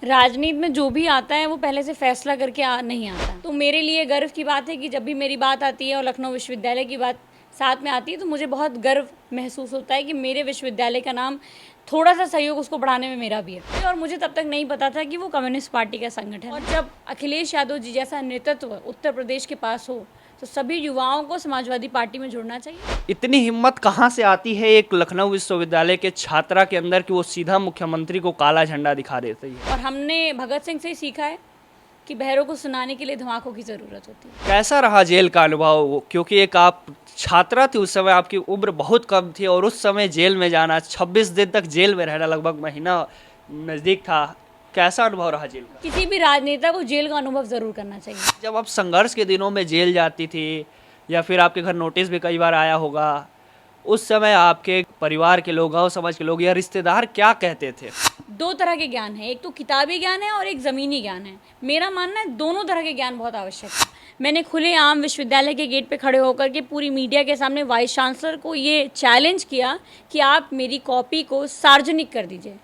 राजनीति में जो भी आता है वो पहले से फैसला करके नहीं आता। तो मेरे लिए गर्व की बात है कि जब भी मेरी बात आती है और लखनऊ विश्वविद्यालय की बात साथ में आती है तो मुझे बहुत गर्व महसूस होता है कि मेरे विश्वविद्यालय का नाम, थोड़ा सा सहयोग उसको बढ़ाने में मेरा भी है। और मुझे तब तक नहीं पता था कि वो कम्युनिस्ट पार्टी का संगठन है। और जब अखिलेश यादव जी जैसा नेतृत्व उत्तर प्रदेश के पास हो तो सभी युवाओं को समाजवादी पार्टी में जुड़ना चाहिए। इतनी हिम्मत कहाँ से आती है एक लखनऊ विश्वविद्यालय के छात्रा के अंदर कि वो सीधा मुख्यमंत्री को काला झंडा दिखा देती है? और हमने भगत सिंह से ही सीखा है कि बहरों को सुनाने के लिए धमाकों की ज़रूरत होती है। कैसा रहा जेल का अनुभव? क्योंकि एक आप छात्रा थी, उस समय आपकी उम्र बहुत कम थी और उस समय जेल में जाना, 26 दिन तक जेल में रहना, लगभग महीना नज़दीक था। कैसा अनुभव रहा जेल का? किसी भी राजनेता को जेल का अनुभव ज़रूर करना चाहिए। जब आप संघर्ष के दिनों में जेल जाती थी या फिर आपके घर नोटिस भी कई बार आया होगा, उस समय आपके परिवार के लोग, गाँव समाज के लोग या रिश्तेदार क्या कहते थे? दो तरह के ज्ञान है, एक तो किताबी ज्ञान है और एक ज़मीनी ज्ञान है। मेरा मानना है दोनों तरह के ज्ञान बहुत आवश्यक है। मैंने खुले आम विश्वविद्यालय के गेट पे खड़े होकर के पूरी मीडिया के सामने वाइस चांसलर को ये चैलेंज किया कि आप मेरी कॉपी को सार्वजनिक कर दीजिए।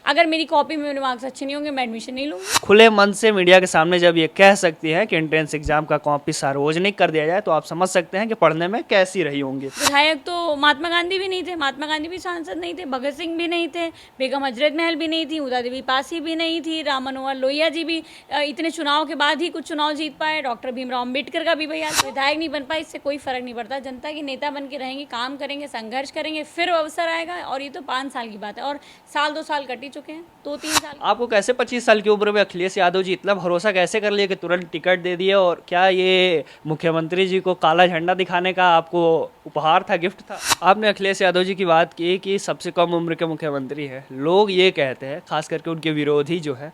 अगर मेरी कॉपी में मेरे मार्क्स अच्छे नहीं होंगे मैं एडमिशन नहीं लूँगी। खुले मन से मीडिया के सामने जब ये कह सकती है कि एंट्रेंस एग्जाम का कॉपी सार्वजनिक कर दिया जाए तो आप समझ सकते हैं कि पढ़ने में कैसी रही होंगी। विधायक तो महात्मा गांधी भी नहीं थे, महात्मा गांधी भी सांसद नहीं थे, भगत सिंह भी नहीं थे, बेगम हजरत महल भी नहीं थी, उदा देवी पासी भी नहीं थी, राम मनोहर लोहिया जी भी इतने चुनाव के बाद ही कुछ चुनाव जीत पाए, डॉक्टर भीमराव अम्बेडकर का भी भैया विधायक नहीं बन पाए। इससे कोई फर्क नहीं पड़ता, जनता के नेता बन के रहेंगे, काम करेंगे, संघर्ष करेंगे, फिर अवसर आएगा। और ये तो 5 साल की बात है और साल 2 साल कट ही चुके हैं, 2-3 साल। आपको कैसे 25 साल की उम्र में अखिलेश यादव जी इतना भरोसा कैसे कर लिए कि तुरंत टिकट दे दिए? और क्या ये मुख्यमंत्री जी को काला झंडा दिखाने का आपको उपहार था, गिफ्ट था? आपने अखिलेश यादव जी की बात की कि सबसे कम उम्र के मुख्यमंत्री हैं। लोग ये कहते हैं, खास करके उनके विरोधी जो है,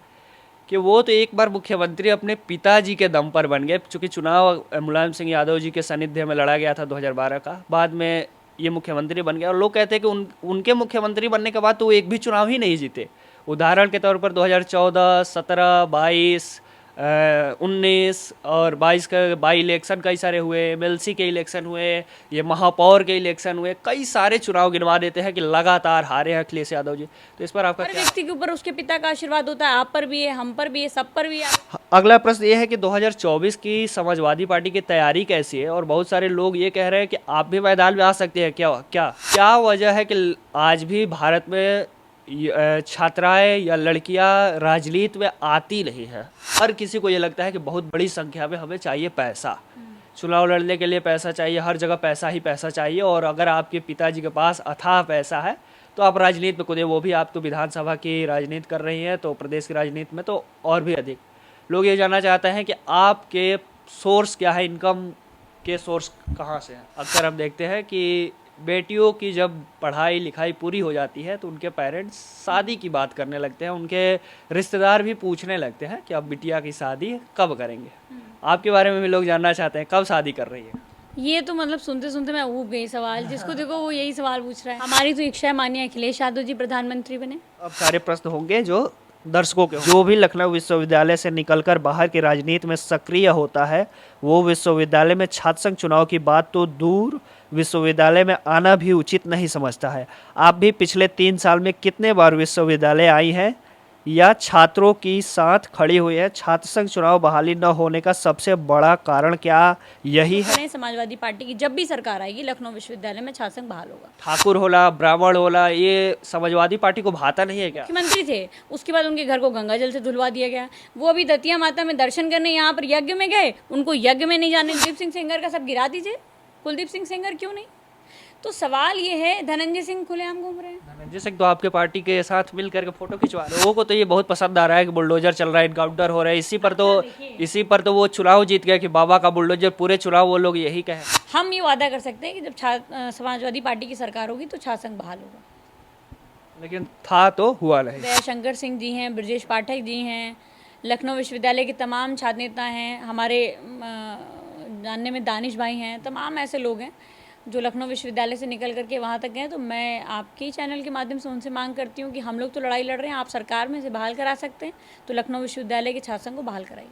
कि वो तो एक बार मुख्यमंत्री अपने पिताजी के दम पर बन गए। चूँकि चुनाव मुलायम सिंह यादव जी के सानिध्य में लड़ा गया था 2012 का, बाद में ये मुख्यमंत्री बन गया। और लोग कहते हैं कि उनके मुख्यमंत्री बनने के बाद तो वो एक भी चुनाव ही नहीं जीते। उदाहरण के तौर पर 2014, 17, 22, 19 और 22 का बाई इलेक्शन कई सारे हुए, एमएलसी के इलेक्शन हुए, ये महापौर के इलेक्शन हुए, कई सारे चुनाव गिनवा देते हैं कि लगातार हारे हैं अखिलेश यादव जी। तो इस पर आपका हर क्या? व्यक्ति के ऊपर उसके पिता का आशीर्वाद होता है। आप पर भी है, हम पर भी है, सब पर भी है। अगला प्रश्न ये है कि 2024 की समाजवादी पार्टी की तैयारी कैसी है? और बहुत सारे लोग ये कह रहे हैं कि आप भी मैदान में आ सकते हैं। क्या क्या क्या वजह है कि आज भी भारत में छात्राएं या लड़कियां राजनीति में आती नहीं है? हर किसी को ये लगता है कि बहुत बड़ी संख्या में हमें चाहिए पैसा, चुनाव लड़ने के लिए पैसा चाहिए, हर जगह पैसा ही पैसा चाहिए। और अगर आपके पिताजी के पास अथाह पैसा है तो आप राजनीति में कूदे, वो भी आप तो विधानसभा की राजनीति कर रही हैं, तो प्रदेश की राजनीति में तो और भी अधिक। लोग ये जानना चाहते हैं कि आपके सोर्स क्या है, इनकम के सोर्स कहाँ से हैं? अक्सर हम देखते हैं कि बेटियों की जब पढ़ाई लिखाई पूरी हो जाती है तो उनके पेरेंट्स शादी की बात करने लगते हैं, उनके रिश्तेदार भी पूछने लगते हैं कि अब बिटिया की शादी कब करेंगे। आपके बारे में भी लोग जानना चाहते हैं, कब शादी कर रही है? ये तो मतलब सुनते सुनते मैं ऊब गई। सवाल जिसको देखो वो यही सवाल पूछ रहा है। हमारी तो इच्छा है माननीय अखिलेश यादव जी प्रधानमंत्री बने। अब सारे प्रश्न होंगे जो दर्शकों के, जो भी लखनऊ विश्वविद्यालय से निकलकर बाहर की राजनीति में सक्रिय होता है वो विश्वविद्यालय में छात्र संघ चुनाव की बात तो दूर, विश्वविद्यालय में आना भी उचित नहीं समझता है। आप भी पिछले 3 साल में कितने बार विश्वविद्यालय आई हैं या छात्रों की साथ खड़ी हुई है? छात्र संघ चुनाव बहाली न होने का सबसे बड़ा कारण क्या यही है? समाजवादी पार्टी की जब भी सरकार आएगी लखनऊ विश्वविद्यालय में छात्र संघ बहाल होगा। ठाकुर होला, ब्राह्मण होला, ये समाजवादी पार्टी को भाता नहीं है क्या? मुख्यमंत्री थे, उसके बाद उनके घर को गंगा जल से धुलवा दिया गया। वो अभी दतिया माता में दर्शन करने यहाँ पर यज्ञ में गए, उनको यज्ञ में नहीं जाने। कुलदीप सिंह सेंगर का सब गिरा दीजिए, कुलदीप सिंह सेंगर क्यों नहीं? तो सवाल ये है, धनंजय सिंह खुलेआम घूम रहे हैं। धनंजय सिंह तो आपके पार्टी के साथ मिल करके फोटो खिंचवा रहे हैं। लोगों को तो ये बहुत पसंद आ रहा है कि बुलडोजर चल रहा है, इनकाउंटर हो रहा है। इसी पर तो वो चुनाव जीत गया कि बाबा का बुलडोजर, पूरे चुनाव वो लोग यही कहे। हम ये वादा कर सकते हैं कि जब समाजवादी पार्टी की सरकार होगी तो छात्र संघ बहाल होगा। लेकिन था तो हुआ नहीं। दयाशंकर सिंह जी हैं, ब्रजेश पाठक जी हैं, लखनऊ विश्वविद्यालय के तमाम छात्र नेता हैं, हमारे जानने में दानिश भाई हैं, तमाम ऐसे लोग हैं जो लखनऊ विश्वविद्यालय से निकल करके वहाँ तक गए। तो मैं आपके चैनल के माध्यम से उनसे मांग करती हूँ कि हम लोग तो लड़ाई लड़ रहे हैं, आप सरकार में से बहाल करा सकते हैं तो लखनऊ विश्वविद्यालय के छात्र संघ को बहाल कराइए।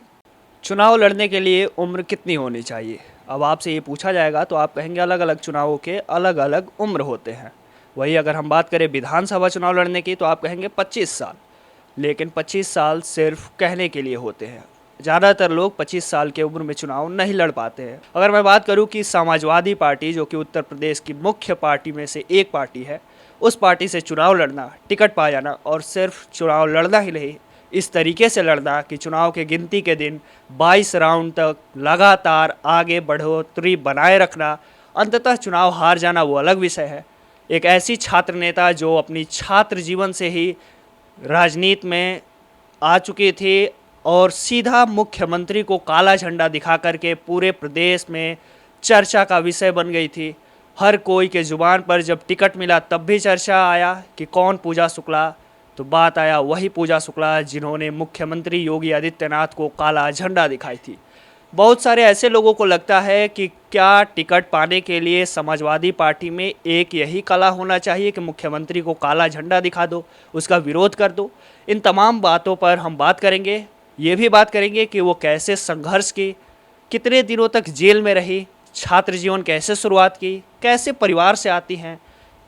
चुनाव लड़ने के लिए उम्र कितनी होनी चाहिए? अब आपसे ये पूछा जाएगा तो आप कहेंगे अलग अलग चुनावों के अलग अलग उम्र होते हैं। वही अगर हम बात करें विधानसभा चुनाव लड़ने की तो आप कहेंगे 25 साल। लेकिन 25 साल सिर्फ कहने के लिए होते हैं। ज़्यादातर लोग 25 साल की उम्र में चुनाव नहीं लड़ पाते हैं। अगर मैं बात करूं कि समाजवादी पार्टी, जो कि उत्तर प्रदेश की मुख्य पार्टी में से एक पार्टी है, उस पार्टी से चुनाव लड़ना, टिकट पा जाना, और सिर्फ चुनाव लड़ना ही नहीं, इस तरीके से लड़ना कि चुनाव के गिनती के दिन 22 राउंड तक लगातार आगे बढ़ोतरी बनाए रखना, अंततः चुनाव हार जाना, वो अलग विषय है। एक ऐसी छात्र नेता जो अपनी छात्र जीवन से ही राजनीति में आ चुकी थी और सीधा मुख्यमंत्री को काला झंडा दिखा करके पूरे प्रदेश में चर्चा का विषय बन गई थी। हर कोई के ज़ुबान पर जब टिकट मिला तब भी चर्चा आया कि कौन पूजा शुक्ला, तो बात आया वही पूजा शुक्ला जिन्होंने मुख्यमंत्री योगी आदित्यनाथ को काला झंडा दिखाई थी। बहुत सारे ऐसे लोगों को लगता है कि क्या टिकट पाने के लिए समाजवादी पार्टी में एक यही कला होना चाहिए कि मुख्यमंत्री को काला झंडा दिखा दो, उसका विरोध कर दो। इन तमाम बातों पर हम बात करेंगे। ये भी बात करेंगे कि वो कैसे संघर्ष की, कितने दिनों तक जेल में रही, छात्र जीवन कैसे शुरुआत की, कैसे परिवार से आती हैं,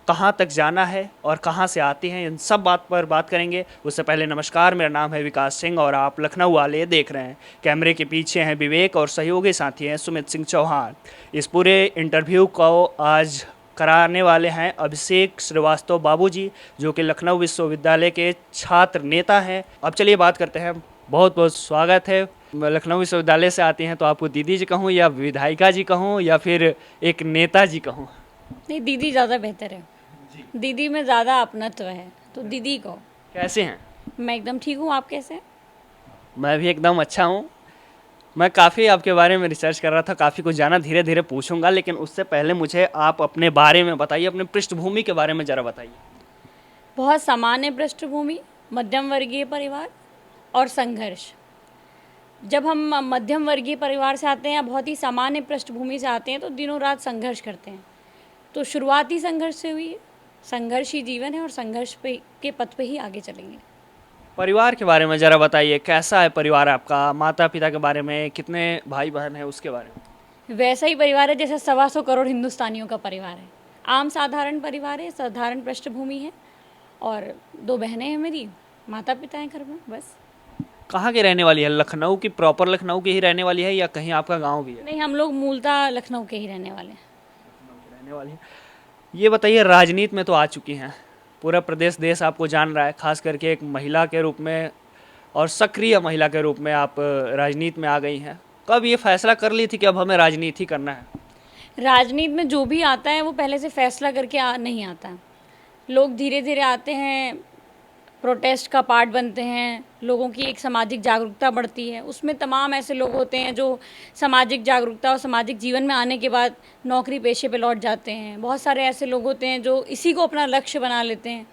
कहाँ तक जाना है और कहाँ से आती हैं, इन सब बात पर बात करेंगे। उससे पहले नमस्कार, मेरा नाम है विकास सिंह और आप लखनऊ वाले देख रहे हैं। कैमरे के पीछे हैं विवेक और सहयोगी साथी हैं सुमित सिंह चौहान। इस पूरे इंटरव्यू को आज कराने वाले हैं अभिषेक श्रीवास्तव बाबूजी, जो कि लखनऊ विश्वविद्यालय के छात्र नेता हैं। अब चलिए बात करते हैं। बहुत बहुत स्वागत है। लखनऊ विश्वविद्यालय से आती हैं तो आपको दीदी जी कहूँ या विधायिका जी कहूँ या फिर एक नेता जी कहूँ? नहीं, दीदी ज़्यादा बेहतर है। दीदी में ज़्यादा अपनत्व है, तो दीदी को। कैसे हैं? मैं एकदम ठीक हूँ, आप कैसे हैं? मैं भी एकदम अच्छा हूँ। मैं काफ़ी आपके बारे में रिसर्च कर रहा था, काफ़ी कुछ जाना, धीरे धीरे पूछूंगा, लेकिन उससे पहले मुझे आप अपने बारे में बताइए, अपने पृष्ठभूमि के बारे में ज़रा बताइए। बहुत सामान्य पृष्ठभूमि, मध्यम वर्गीय परिवार और संघर्ष। जब हम मध्यम वर्गीय परिवार से आते हैं या बहुत ही सामान्य पृष्ठभूमि से आते हैं तो दिनों रात संघर्ष करते हैं। तो शुरुआती संघर्ष से हुई है, संघर्ष ही जीवन है और संघर्ष पे के पथ पे ही आगे चलेंगे। परिवार के बारे में ज़रा बताइए, कैसा है परिवार आपका? माता पिता के बारे में, कितने भाई बहन हैं उसके बारे में? वैसा ही परिवार है जैसे 125 करोड़ हिंदुस्तानियों का परिवार है। आम साधारण परिवार है, साधारण पृष्ठभूमि है और 2 बहनें हैं मेरी, माता पिता हैं घर में, बस। कहाँ की रहने वाली है? लखनऊ की, प्रॉपर लखनऊ की ही रहने वाली है या कहीं आपका गाँव भी है? नहीं, हम लोग मूलतः लखनऊ के ही रहने वाले हैं। रहने वाली है। ये बताइए, राजनीति में तो आ चुकी हैं, पूरा प्रदेश देश आपको जान रहा है, खास करके एक महिला के रूप में और सक्रिय महिला के रूप में आप राजनीति में आ गई हैं। कब ये फैसला कर ली थी कि अब हमें राजनीति करना है? राजनीति में जो भी आता है वो पहले से फैसला करके नहीं आता है। लोग धीरे धीरे आते हैं, प्रोटेस्ट का पार्ट बनते हैं, लोगों की एक सामाजिक जागरूकता बढ़ती है। उसमें तमाम ऐसे लोग होते हैं जो सामाजिक जागरूकता और सामाजिक जीवन में आने के बाद नौकरी पेशे पे लौट जाते हैं। बहुत सारे ऐसे लोग होते हैं जो इसी को अपना लक्ष्य बना लेते हैं।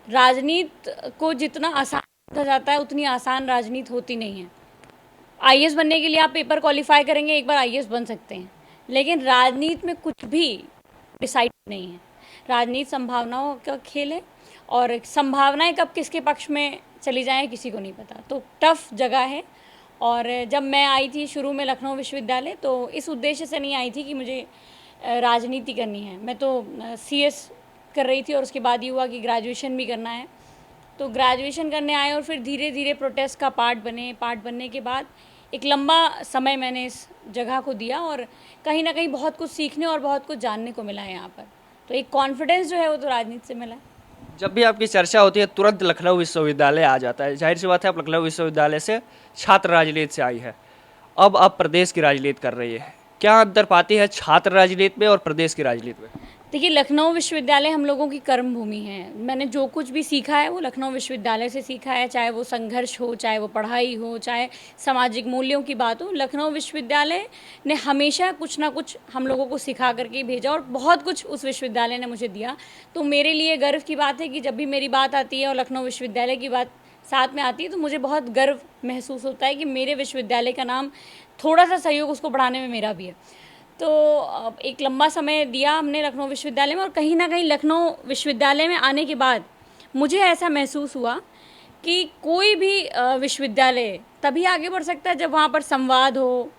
राजनीति को जितना आसान समझा जाता है उतनी आसान राजनीति होती नहीं है। आईएएस बनने के लिए आप पेपर क्वालिफाई करेंगे, एक बार आईएएस बन सकते हैं, लेकिन राजनीति में कुछ भी डिसाइड नहीं है। राजनीति संभावनाओं का खेल है और संभावनाएं कब किसके पक्ष में चली जाएं किसी को नहीं पता। तो टफ जगह है। और जब मैं आई थी शुरू में लखनऊ विश्वविद्यालय तो इस उद्देश्य से नहीं आई थी कि मुझे राजनीति करनी है। मैं तो सीएस कर रही थी और उसके बाद ये हुआ कि ग्रेजुएशन भी करना है। तो ग्रेजुएशन करने आए और फिर धीरे धीरे प्रोटेस्ट का पार्ट बने। पार्ट बनने के बाद एक लंबा समय मैंने इस जगह को दिया और कहीं ना कहीं बहुत कुछ सीखने और बहुत कुछ जानने को मिला है यहाँ पर। तो एक कॉन्फिडेंस जो है वो तो राजनीति से मिला है। जब भी आपकी चर्चा होती है तुरंत लखनऊ विश्वविद्यालय आ जाता है। जाहिर सी बात है, आप लखनऊ विश्वविद्यालय से छात्र राजनीति से आई है, अब आप प्रदेश की राजनीति कर रही है। क्या अंतर पाती है छात्र राजनीति में और प्रदेश की राजनीति में? देखिए, लखनऊ विश्वविद्यालय हम लोगों की कर्म भूमि है। मैंने जो कुछ भी सीखा है वो लखनऊ विश्वविद्यालय से सीखा है, चाहे वो संघर्ष हो, चाहे वो पढ़ाई हो, चाहे सामाजिक मूल्यों की बात हो। लखनऊ विश्वविद्यालय ने हमेशा कुछ ना कुछ हम लोगों को सिखा करके भेजा और बहुत कुछ उस विश्वविद्यालय ने मुझे दिया। तो मेरे लिए गर्व की बात है कि जब भी मेरी बात आती है और लखनऊ विश्वविद्यालय की बात साथ में आती है तो मुझे बहुत गर्व महसूस होता है कि मेरे विश्वविद्यालय का नाम, थोड़ा सा सहयोग उसको बढ़ाने में मेरा भी है। तो एक लंबा समय दिया हमने लखनऊ विश्वविद्यालय में और कहीं ना कहीं लखनऊ विश्वविद्यालय में आने के बाद मुझे ऐसा महसूस हुआ कि कोई भी विश्वविद्यालय तभी आगे बढ़ सकता है जब वहाँ पर संवाद हो,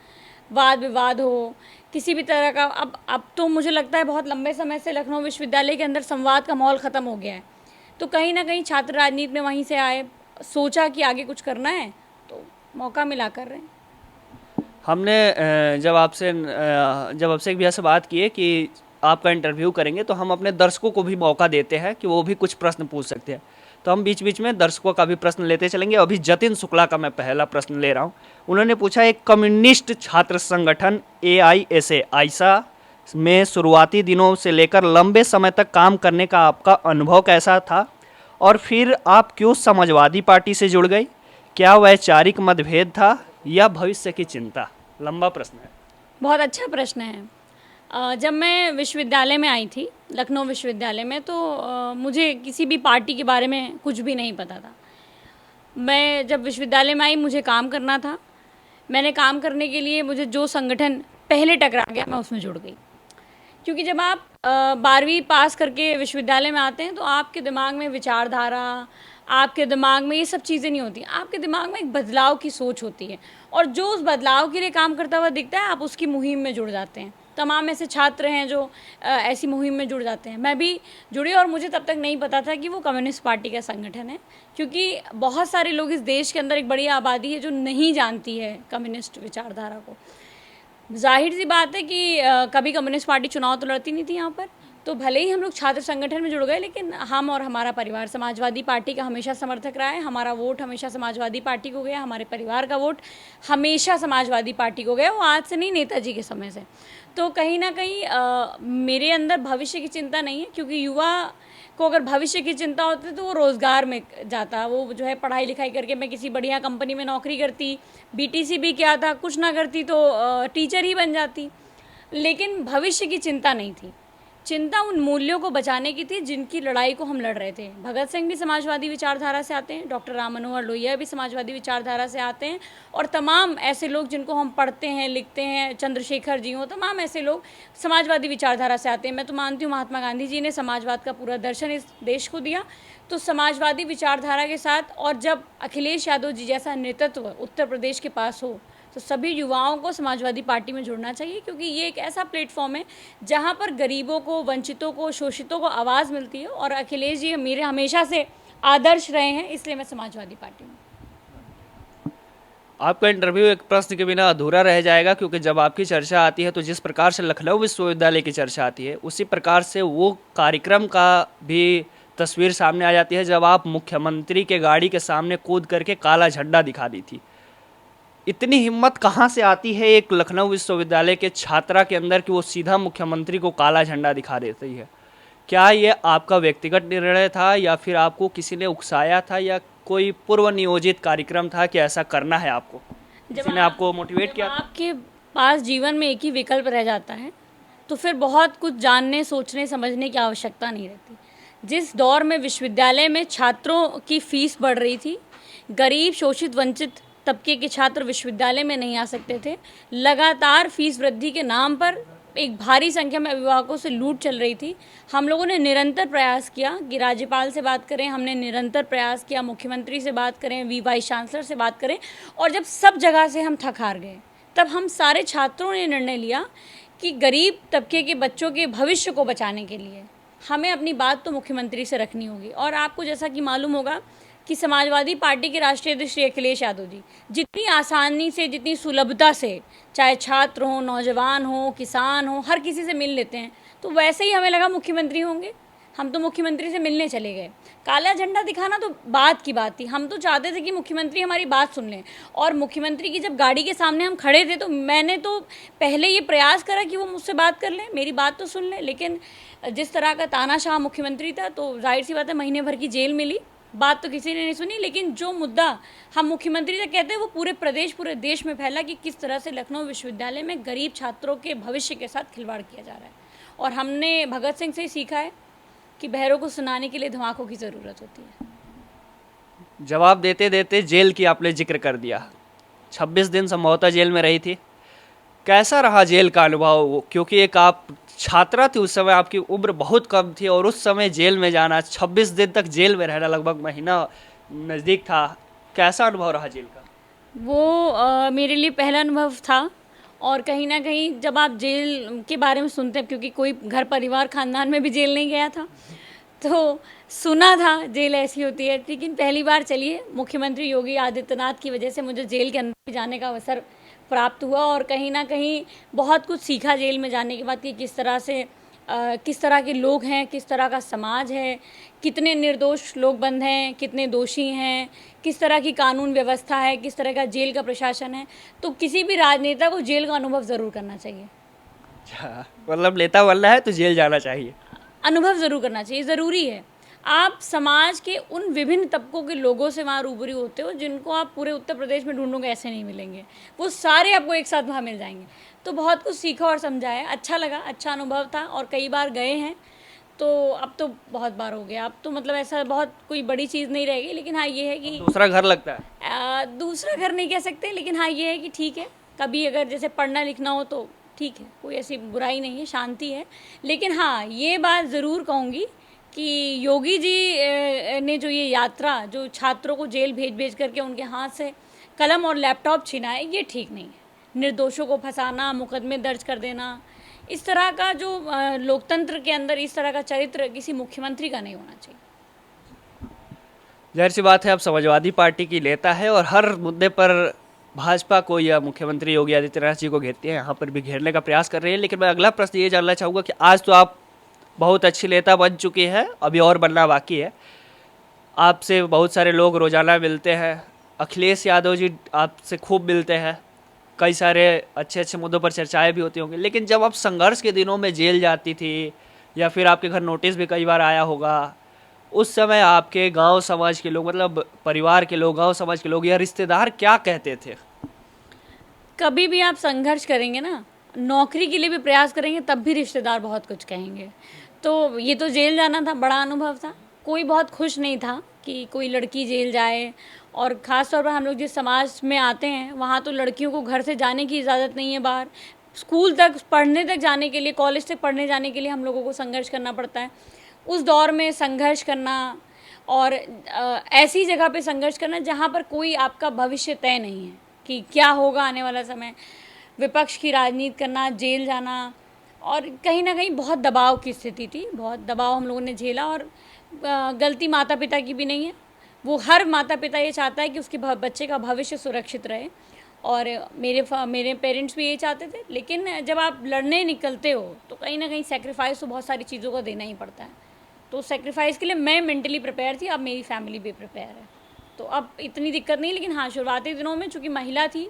वाद विवाद हो, किसी भी तरह का। अब तो मुझे लगता है बहुत लंबे समय से लखनऊ विश्वविद्यालय के अंदर संवाद का माहौल ख़त्म हो गया है। तो कहीं ना कहीं छात्र राजनीति में वहीं से आए, सोचा कि आगे कुछ करना है तो मौका मिला कर रहे हैं। हमने जब आपसे एक भैया से बात की है कि आपका इंटरव्यू करेंगे तो हम अपने दर्शकों को भी मौका देते हैं कि वो भी कुछ प्रश्न पूछ सकते हैं, तो हम बीच बीच में दर्शकों का भी प्रश्न लेते चलेंगे। अभी जतिन शुक्ला का मैं पहला प्रश्न ले रहा हूँ। उन्होंने पूछा, एक कम्युनिस्ट छात्र संगठन AISA आइसा में शुरुआती दिनों से लेकर लंबे समय तक काम करने का आपका अनुभव कैसा था, और फिर आप क्यों समाजवादी पार्टी से जुड़ गई? क्या वैचारिक मतभेद था या भविष्य की चिंता? लंबा प्रश्न है। बहुत अच्छा प्रश्न है। जब मैं विश्वविद्यालय में आई थी, लखनऊ विश्वविद्यालय में, तो मुझे किसी भी पार्टी के बारे में कुछ भी नहीं पता था। मैं जब विश्वविद्यालय में आई, मुझे काम करना था। मैंने काम करने के लिए मुझे जो संगठन पहले टकरा गया, मैं उसमें जुड़ गई। क्योंकि जब आप 12वीं पास करके विश्वविद्यालय में आते हैं तो आपके दिमाग में विचारधारा, आपके दिमाग में ये सब चीज़ें नहीं होती। आपके दिमाग में एक बदलाव की सोच होती है, और जो उस बदलाव के लिए काम करता हुआ दिखता है, आप उसकी मुहिम में जुड़ जाते हैं। तमाम ऐसे छात्र हैं जो ऐसी मुहिम में जुड़ जाते हैं। मैं भी जुड़ी, और मुझे तब तक नहीं पता था कि वो कम्युनिस्ट पार्टी का संगठन है, क्योंकि बहुत सारे लोग इस देश के अंदर, एक बड़ी आबादी है जो नहीं जानती है कम्युनिस्ट विचारधारा को। जाहिर सी बात है कि कभी कम्युनिस्ट पार्टी चुनाव तो लड़ती नहीं थी यहाँ पर, तो भले ही हम लोग छात्र संगठन में जुड़ गए, लेकिन हम और हमारा परिवार समाजवादी पार्टी का हमेशा समर्थक रहा है। हमारा वोट हमेशा समाजवादी पार्टी को गया, हमारे परिवार का वोट हमेशा समाजवादी पार्टी को गया, वो आज से नहीं, नेताजी के समय से। तो कहीं ना कहीं मेरे अंदर भविष्य की चिंता नहीं है, क्योंकि युवा को अगर भविष्य की चिंता होती तो वो रोज़गार में जाता, वो जो है पढ़ाई लिखाई करके मैं किसी बढ़िया कंपनी में नौकरी करती, BTC भी किया था, कुछ ना करती तो टीचर ही बन जाती। लेकिन भविष्य की चिंता नहीं थी, चिंता उन मूल्यों को बचाने की थी जिनकी लड़ाई को हम लड़ रहे थे। भगत सिंह भी समाजवादी विचारधारा से आते हैं, डॉक्टर राम मनोहर लोहिया भी समाजवादी विचारधारा से आते हैं, और तमाम ऐसे लोग जिनको हम पढ़ते हैं, लिखते हैं, चंद्रशेखर जी हों, तमाम ऐसे लोग समाजवादी विचारधारा से आते हैं। मैं तो मानती हूँ महात्मा गांधी जी ने समाजवाद का पूरा दर्शन इस देश को दिया। तो समाजवादी विचारधारा के साथ, और जब अखिलेश यादव जी जैसा नेतृत्व उत्तर प्रदेश के पास हो, तो सभी युवाओं को समाजवादी पार्टी में जुड़ना चाहिए, क्योंकि ये एक ऐसा प्लेटफॉर्म है जहाँ पर गरीबों को, वंचितों को, शोषितों को आवाज़ मिलती है। और अखिलेश जी मेरे हमेशा से आदर्श रहे हैं, इसलिए मैं समाजवादी पार्टी में। आपका इंटरव्यू एक प्रश्न के बिना अधूरा रह जाएगा, क्योंकि जब आपकी चर्चा आती है तो जिस प्रकार से लखनऊ विश्वविद्यालय की चर्चा आती है, उसी प्रकार से वो कार्यक्रम का भी तस्वीर सामने आ जाती है जब आप मुख्यमंत्री के गाड़ी के सामने कूद करके काला झंडा दिखा दी थी। इतनी हिम्मत कहाँ से आती है एक लखनऊ विश्वविद्यालय के छात्रा के अंदर कि वो सीधा मुख्यमंत्री को काला झंडा दिखा देती है? क्या ये आपका व्यक्तिगत निर्णय था, या फिर आपको किसी ने उकसाया था, या कोई पूर्व नियोजित कार्यक्रम था कि ऐसा करना है आपको? किसी ने आपको मोटिवेट किया? आपके पास जीवन में एक ही विकल्प रह जाता है तो फिर बहुत कुछ जानने, सोचने, समझने की आवश्यकता नहीं रहती। जिस दौर में विश्वविद्यालय में छात्रों की फीस बढ़ रही थी, गरीब, शोषित, वंचित तबके के छात्र विश्वविद्यालय में नहीं आ सकते थे, लगातार फीस वृद्धि के नाम पर एक भारी संख्या में अभिभावकों से लूट चल रही थी। हम लोगों ने निरंतर प्रयास किया कि राज्यपाल से बात करें, हमने निरंतर प्रयास किया मुख्यमंत्री से बात करें, वाइस चांसलर से बात करें, और जब सब जगह से हम थक हार गए, तब हम सारे छात्रों ने निर्णय लिया कि गरीब तबके के बच्चों के भविष्य को बचाने के लिए हमें अपनी बात तो मुख्यमंत्री से रखनी होगी। और आपको जैसा कि मालूम होगा कि समाजवादी पार्टी के राष्ट्रीय अध्यक्ष श्री अखिलेश यादव जी जितनी आसानी से, जितनी सुलभता से, चाहे छात्र हो, नौजवान हो, किसान हो, हर किसी से मिल लेते हैं, तो वैसे ही हमें लगा मुख्यमंत्री होंगे। हम तो मुख्यमंत्री से मिलने चले गए। काला झंडा दिखाना तो बात की बात थी, हम तो चाहते थे कि मुख्यमंत्री हमारी बात सुन लें। और मुख्यमंत्री की जब गाड़ी के सामने हम खड़े थे तो मैंने तो पहले ये प्रयास करा कि वो मुझसे बात कर लें, मेरी बात तो सुन लें, लेकिन जिस तरह का तानाशाह मुख्यमंत्री था तो जाहिर सी बात है महीने भर की जेल मिली, बात तो किसी ने नहीं सुनी। लेकिन जो मुद्दा हम मुख्यमंत्री से कहते हैं वो पूरे प्रदेश, पूरे देश में फैला कि किस तरह से लखनऊ विश्वविद्यालय में गरीब छात्रों के भविष्य के साथ खिलवाड़ किया जा रहा है। और हमने भगत सिंह से ही सीखा है कि बहरों को सुनाने के लिए धमाकों की ज़रूरत होती है। जवाब देते देते जेल की आपने जिक्र कर दिया। 26 दिन संभवतः जेल में रही थी। कैसा रहा जेल का अनुभव? क्योंकि एक आप छात्रा थी उस समय, आपकी उम्र बहुत कम थी, और उस समय जेल में जाना, 26 दिन तक जेल में रहना, लगभग महीना नज़दीक था। कैसा अनुभव रहा जेल का? वो मेरे लिए पहला अनुभव था। और कहीं ना कहीं जब आप जेल के बारे में सुनते हैं, क्योंकि कोई घर परिवार खानदान में भी जेल नहीं गया था, तो सुना था जेल ऐसी होती है, लेकिन पहली बार चलिए मुख्यमंत्री योगी आदित्यनाथ की वजह से मुझे जेल के अंदर भी जाने का अवसर प्राप्त हुआ और कहीं ना कहीं बहुत कुछ सीखा जेल में जाने के बाद कि किस तरह से किस तरह के लोग हैं, किस तरह का समाज है, कितने निर्दोष लोग बंद हैं, कितने दोषी हैं, किस तरह की कानून व्यवस्था है, किस तरह का जेल का प्रशासन है। तो किसी भी राजनेता को जेल का अनुभव ज़रूर करना चाहिए। अच्छा, मतलब नेता बनना है तो जेल जाना चाहिए। अनुभव ज़रूर करना चाहिए, ज़रूरी है। आप समाज के उन विभिन्न तबकों के लोगों से वहाँ रूबरू होते हो जिनको आप पूरे उत्तर प्रदेश में ढूंढोगे ऐसे नहीं मिलेंगे, वो सारे आपको एक साथ वहाँ मिल जाएंगे। तो बहुत कुछ सीखा और समझा है, अच्छा लगा, अच्छा अनुभव था और कई बार गए हैं। तो अब तो बहुत बार हो गया, अब तो मतलब ऐसा बहुत कोई बड़ी चीज़ नहीं रहेगी। लेकिन हाँ ये है कि दूसरा घर लगता है। दूसरा घर नहीं कह सकते, लेकिन हाँ ये है कि ठीक है, कभी अगर जैसे पढ़ना लिखना हो तो ठीक है, कोई ऐसी बुराई नहीं है, शांति है। लेकिन हाँ ये बात ज़रूर कहूँगी कि योगी जी ने जो ये यात्रा, जो छात्रों को जेल भेज भेज करके उनके हाथ से कलम और लैपटॉप छीना है, ये ठीक नहीं है। निर्दोषों को फंसाना, मुकदमे दर्ज कर देना, इस तरह का जो लोकतंत्र के अंदर इस तरह का चरित्र किसी मुख्यमंत्री का नहीं होना चाहिए। जाहिर सी बात है, अब समाजवादी पार्टी की नेता है और हर मुद्दे पर भाजपा को या मुख्यमंत्री योगी आदित्यनाथ जी को घेरती है, यहाँ पर भी घेरने का प्रयास कर रही है। लेकिन मैं अगला प्रश्न ये जानना चाहूँगा कि आज तो आप बहुत अच्छी नेता बन चुकी हैं, अभी और बनना बाकी है। आपसे बहुत सारे लोग रोजाना मिलते हैं, अखिलेश यादव जी आपसे खूब मिलते हैं, कई सारे अच्छे अच्छे मुद्दों पर चर्चाएं भी होती होंगी। लेकिन जब आप संघर्ष के दिनों में जेल जाती थी या फिर आपके घर नोटिस भी कई बार आया होगा, उस समय आपके गांव समाज के लोग, मतलब परिवार के लोग, गांव समाज के लोग या रिश्तेदार क्या कहते थे? कभी भी आप संघर्ष करेंगे ना, नौकरी के लिए भी प्रयास करेंगे, तब भी रिश्तेदार बहुत कुछ कहेंगे। तो ये तो जेल जाना था, बड़ा अनुभव था। कोई बहुत खुश नहीं था कि कोई लड़की जेल जाए, और ख़ास तौर पर हम लोग जिस समाज में आते हैं वहाँ तो लड़कियों को घर से जाने की इजाज़त नहीं है बाहर। स्कूल तक पढ़ने तक जाने के लिए, कॉलेज तक पढ़ने जाने के लिए हम लोगों को संघर्ष करना पड़ता है। उस दौर में संघर्ष करना और ऐसी जगह पे संघर्ष करना जहाँ पर कोई आपका भविष्य तय नहीं है कि क्या होगा आने वाला समय, विपक्ष की राजनीति करना, जेल जाना, और कहीं ना कहीं बहुत दबाव की स्थिति थी, बहुत दबाव हम लोगों ने झेला। और गलती माता पिता की भी नहीं है, वो हर माता पिता ये चाहता है कि उसके बच्चे का भविष्य सुरक्षित रहे, और मेरे पेरेंट्स भी ये चाहते थे। लेकिन जब आप लड़ने निकलते हो तो कहीं ना कहीं सेक्रीफाइस तो बहुत सारी चीज़ों का देना ही पड़ता है। तो सेक्रीफाइस के लिए मैं मेंटली प्रिपेयर थी, अब मेरी फैमिली भी प्रिपेयर है, तो अब इतनी दिक्कत नहीं। लेकिन हाँ, शुरुआती दिनों में चूँकि महिला थी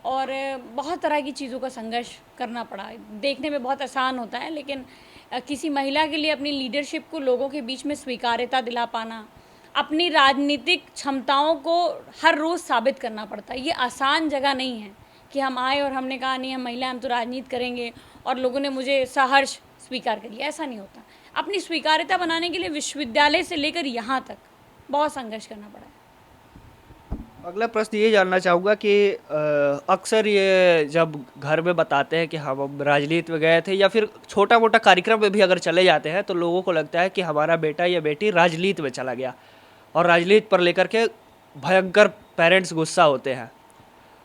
और बहुत तरह की चीज़ों का संघर्ष करना पड़ा। देखने में बहुत आसान होता है, लेकिन किसी महिला के लिए अपनी लीडरशिप को लोगों के बीच में स्वीकार्यता दिला पाना, अपनी राजनीतिक क्षमताओं को हर रोज़ साबित करना पड़ता है। ये आसान जगह नहीं है कि हम आए और हमने कहा नहीं हम महिला, हम तो राजनीति करेंगे और लोगों ने मुझे सहर्ष स्वीकार कर लिया, ऐसा नहीं होता। अपनी स्वीकार्यता बनाने के लिए विश्वविद्यालय से लेकर यहाँ तक बहुत संघर्ष करना पड़ा है। अगला प्रश्न ये जानना चाहूँगा कि अक्सर ये जब घर में बताते हैं कि हम राजनीति में गए थे या फिर छोटा मोटा कार्यक्रम में भी अगर चले जाते हैं तो लोगों को लगता है कि हमारा बेटा या बेटी राजनीति में चला गया, और राजनीति पर लेकर के भयंकर पेरेंट्स गुस्सा होते हैं।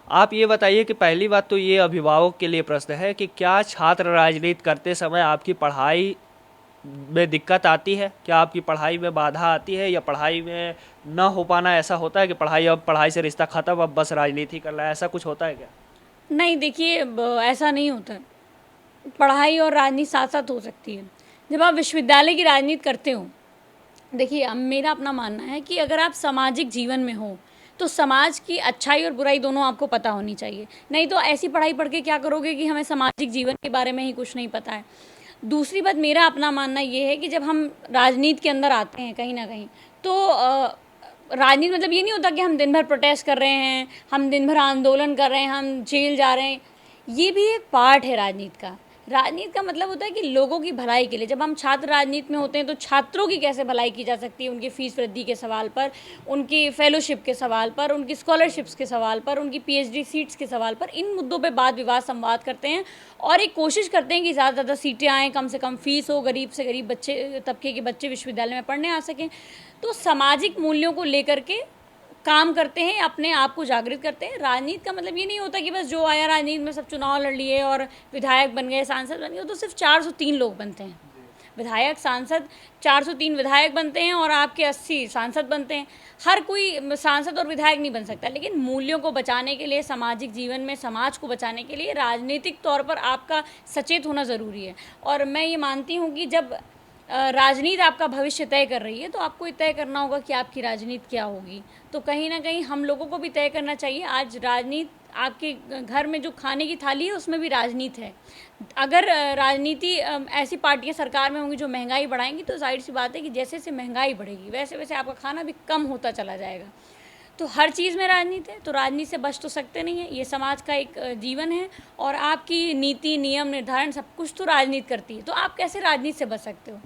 आप ये बताइए कि पहली बात तो ये अभिभावक के लिए प्रश्न है कि क्या छात्र राजनीति करते समय आपकी पढ़ाई में दिक्कत आती है? क्या आपकी पढ़ाई में बाधा आती है, या पढ़ाई में न हो पाना ऐसा होता है कि पढ़ाई से रिश्ता ख़त्म, अब बस राजनीति करना है, ऐसा कुछ होता है क्या? नहीं, देखिए ऐसा नहीं होता है। पढ़ाई और राजनीति साथ साथ हो सकती है। जब आप विश्वविद्यालय की राजनीति करते हो, देखिए अब मेरा अपना मानना है कि अगर आप सामाजिक जीवन में हो तो समाज की अच्छाई और बुराई दोनों आपको पता होनी चाहिए। नहीं तो ऐसी पढ़ाई पढ़ के क्या करोगे कि हमें सामाजिक जीवन के बारे में ही कुछ नहीं पता है। दूसरी बात, मेरा अपना मानना ये है कि जब हम राजनीति के अंदर आते हैं कहीं ना कहीं, तो राजनीति मतलब ये नहीं होता कि हम दिन भर प्रोटेस्ट कर रहे हैं, हम दिन भर आंदोलन कर रहे हैं, हम जेल जा रहे हैं। ये भी एक पार्ट है राजनीति का। राजनीति का मतलब होता है कि लोगों की भलाई के लिए। जब हम छात्र राजनीति में होते हैं तो छात्रों की कैसे भलाई की जा सकती है, उनकी फ़ीस वृद्धि के सवाल पर, उनकी फेलोशिप के सवाल पर, उनकी स्कॉलरशिप्स के सवाल पर, उनकी पीएचडी सीट्स के सवाल पर, इन मुद्दों पे वाद विवाद संवाद करते हैं और एक कोशिश करते हैं कि ज़्यादा से ज़्यादा सीटें आएँ, कम से कम फ़ीस हो, गरीब से गरीब बच्चे तबके के बच्चे विश्वविद्यालय में पढ़ने आ सकें। तो सामाजिक मूल्यों को लेकर के काम करते हैं, अपने आप को जागृत करते हैं। राजनीति का मतलब ये नहीं होता कि बस जो आया राजनीति में सब चुनाव लड़ लिए और विधायक बन गए, सांसद बन गए। तो सिर्फ 403 लोग बनते हैं, विधायक सांसद 403 विधायक बनते हैं और आपके 80 सांसद बनते हैं। हर कोई सांसद और विधायक नहीं बन सकता, लेकिन मूल्यों को बचाने के लिए, सामाजिक जीवन में समाज को बचाने के लिए राजनीतिक तौर पर आपका सचेत होना ज़रूरी है। और मैं ये मानती हूँ कि जब राजनीति आपका भविष्य तय कर रही है तो आपको ये तय करना होगा कि आपकी राजनीति क्या होगी। तो कहीं ना कहीं हम लोगों को भी तय करना चाहिए। आज राजनीति आपके घर में जो खाने की थाली है उसमें भी राजनीति है। अगर राजनीति ऐसी पार्टियां सरकार में होंगी जो महंगाई बढ़ाएंगी, तो जाहिर सी बात है कि जैसे जैसे महंगाई बढ़ेगी वैसे वैसे आपका खाना भी कम होता चला जाएगा। तो हर चीज़ में राजनीति है, तो राजनीति से बच तो सकते नहीं है। ये समाज का एक जीवन है और आपकी नीति, नियम, निर्धारण सब कुछ तो राजनीति करती है। तो आप कैसे राजनीति से बच सकते हो?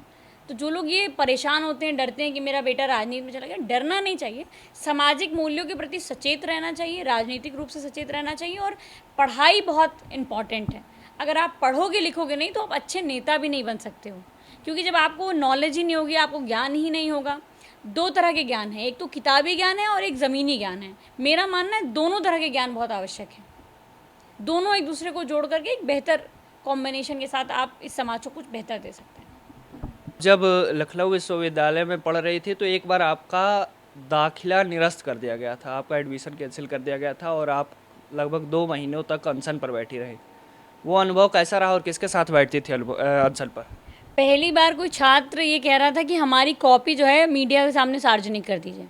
तो जो लोग ये परेशान होते हैं, डरते हैं कि मेरा बेटा राजनीति में चला गया, डरना नहीं चाहिए। सामाजिक मूल्यों के प्रति सचेत रहना चाहिए, राजनीतिक रूप से सचेत रहना चाहिए। और पढ़ाई बहुत इम्पॉर्टेंट है। अगर आप पढ़ोगे लिखोगे नहीं तो आप अच्छे नेता भी नहीं बन सकते हो, क्योंकि जब आपको नॉलेज ही नहीं होगी, आपको ज्ञान ही नहीं होगा। दो तरह के ज्ञान है, एक तो किताबी ज्ञान है और एक ज़मीनी ज्ञान है। मेरा मानना है दोनों तरह के ज्ञान बहुत आवश्यक है। दोनों एक दूसरे को जोड़ करके एक बेहतर कॉम्बिनेशन के साथ आप इस समाज को कुछ बेहतर दे सकते हैं। जब लखनऊ विश्वविद्यालय में पढ़ रही थी तो एक बार आपका दाखिला निरस्त कर दिया गया था, आपका एडमिशन कैंसिल कर दिया गया था और आप लगभग 2 महीनों तक अनशन पर बैठी रही। वो अनुभव कैसा रहा और किसके साथ बैठती थी अनशन पर? पहली बार कोई छात्र ये कह रहा था कि हमारी कॉपी जो है मीडिया के सामने सार्वजनिक कर दीजिए।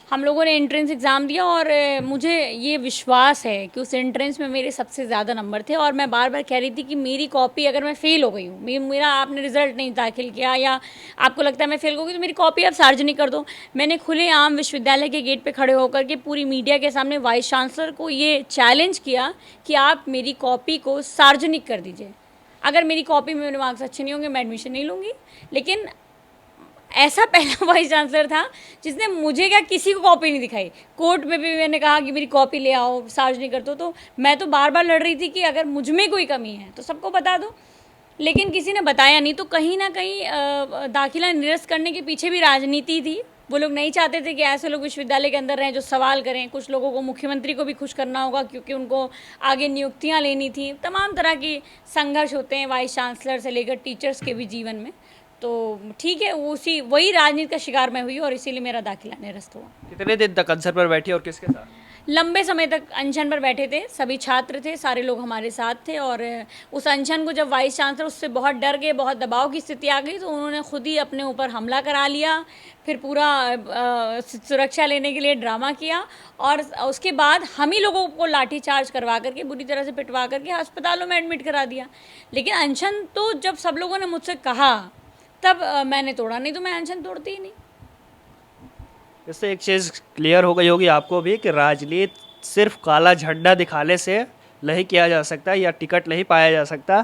हम लोगों ने एंट्रेंस एग्ज़ाम दिया और मुझे ये विश्वास है कि उस एंट्रेंस में मेरे सबसे ज़्यादा नंबर थे। और मैं बार बार कह रही थी कि मेरी कॉपी, अगर मैं फ़ेल हो गई हूँ, मेरा आपने रिज़ल्ट नहीं दाखिल किया या आपको लगता है मैं फ़ेल हो गई, तो मेरी कॉपी आप सार्वजनिक कर दो। मैंने खुलेआम विश्वविद्यालय के गेट पे खड़े होकर के पूरी मीडिया के सामने वाइस चांसलर को ये चैलेंज किया कि आप मेरी कॉपी को सार्वजनिक कर दीजिए। अगर मेरी कॉपी में मेरे मार्क्स अच्छे नहीं होंगे मैं एडमिशन नहीं लूँगी। लेकिन ऐसा पहला वाइस चांसलर था जिसने मुझे क्या, किसी को कॉपी नहीं दिखाई। कोर्ट में भी मैंने कहा कि मेरी कॉपी ले आओ, सार्वजनिक कर दो। तो मैं तो बार बार लड़ रही थी कि अगर मुझ में कोई कमी है तो सबको बता दो, लेकिन किसी ने बताया नहीं। तो कहीं ना कहीं दाखिला निरस्त करने के पीछे भी राजनीति थी। वो लोग नहीं चाहते थे कि ऐसे लोग विश्वविद्यालय के अंदर रहें जो सवाल करें। कुछ लोगों को मुख्यमंत्री को भी खुश करना होगा क्योंकि उनको आगे नियुक्तियां लेनी थी। तमाम तरह की संघर्ष होते हैं वाइस चांसलर से लेकर टीचर्स के भी जीवन में। तो ठीक है, वही राजनीति का शिकार मैं हुई और इसीलिए मेरा दाखिला निरस्त हुआ। कितने दिन तक अनशन पर बैठी और किसके साथ? लंबे समय तक अनशन पर बैठे थे, सभी छात्र थे, सारे लोग हमारे साथ थे। और उस अनशन को जब वाइस चांसलर उससे बहुत डर गए, बहुत दबाव की स्थिति आ गई, तो उन्होंने खुद ही अपने ऊपर हमला करा लिया। फिर पूरा सुरक्षा लेने के लिए ड्रामा किया और उसके बाद हम ही लोगों को लाठी चार्ज करवा करके, बुरी तरह से पिटवा करके अस्पतालों में एडमिट करा दिया। लेकिन अनशन तो जब सब लोगों ने मुझसे कहा तब मैंने तोड़ा, नहीं तो मैं अनशन तोड़ती ही नहीं। इससे एक चीज़ क्लियर हो गई होगी आपको भी कि राजनीति सिर्फ काला झंडा दिखाने से नहीं किया जा सकता या टिकट नहीं पाया जा सकता।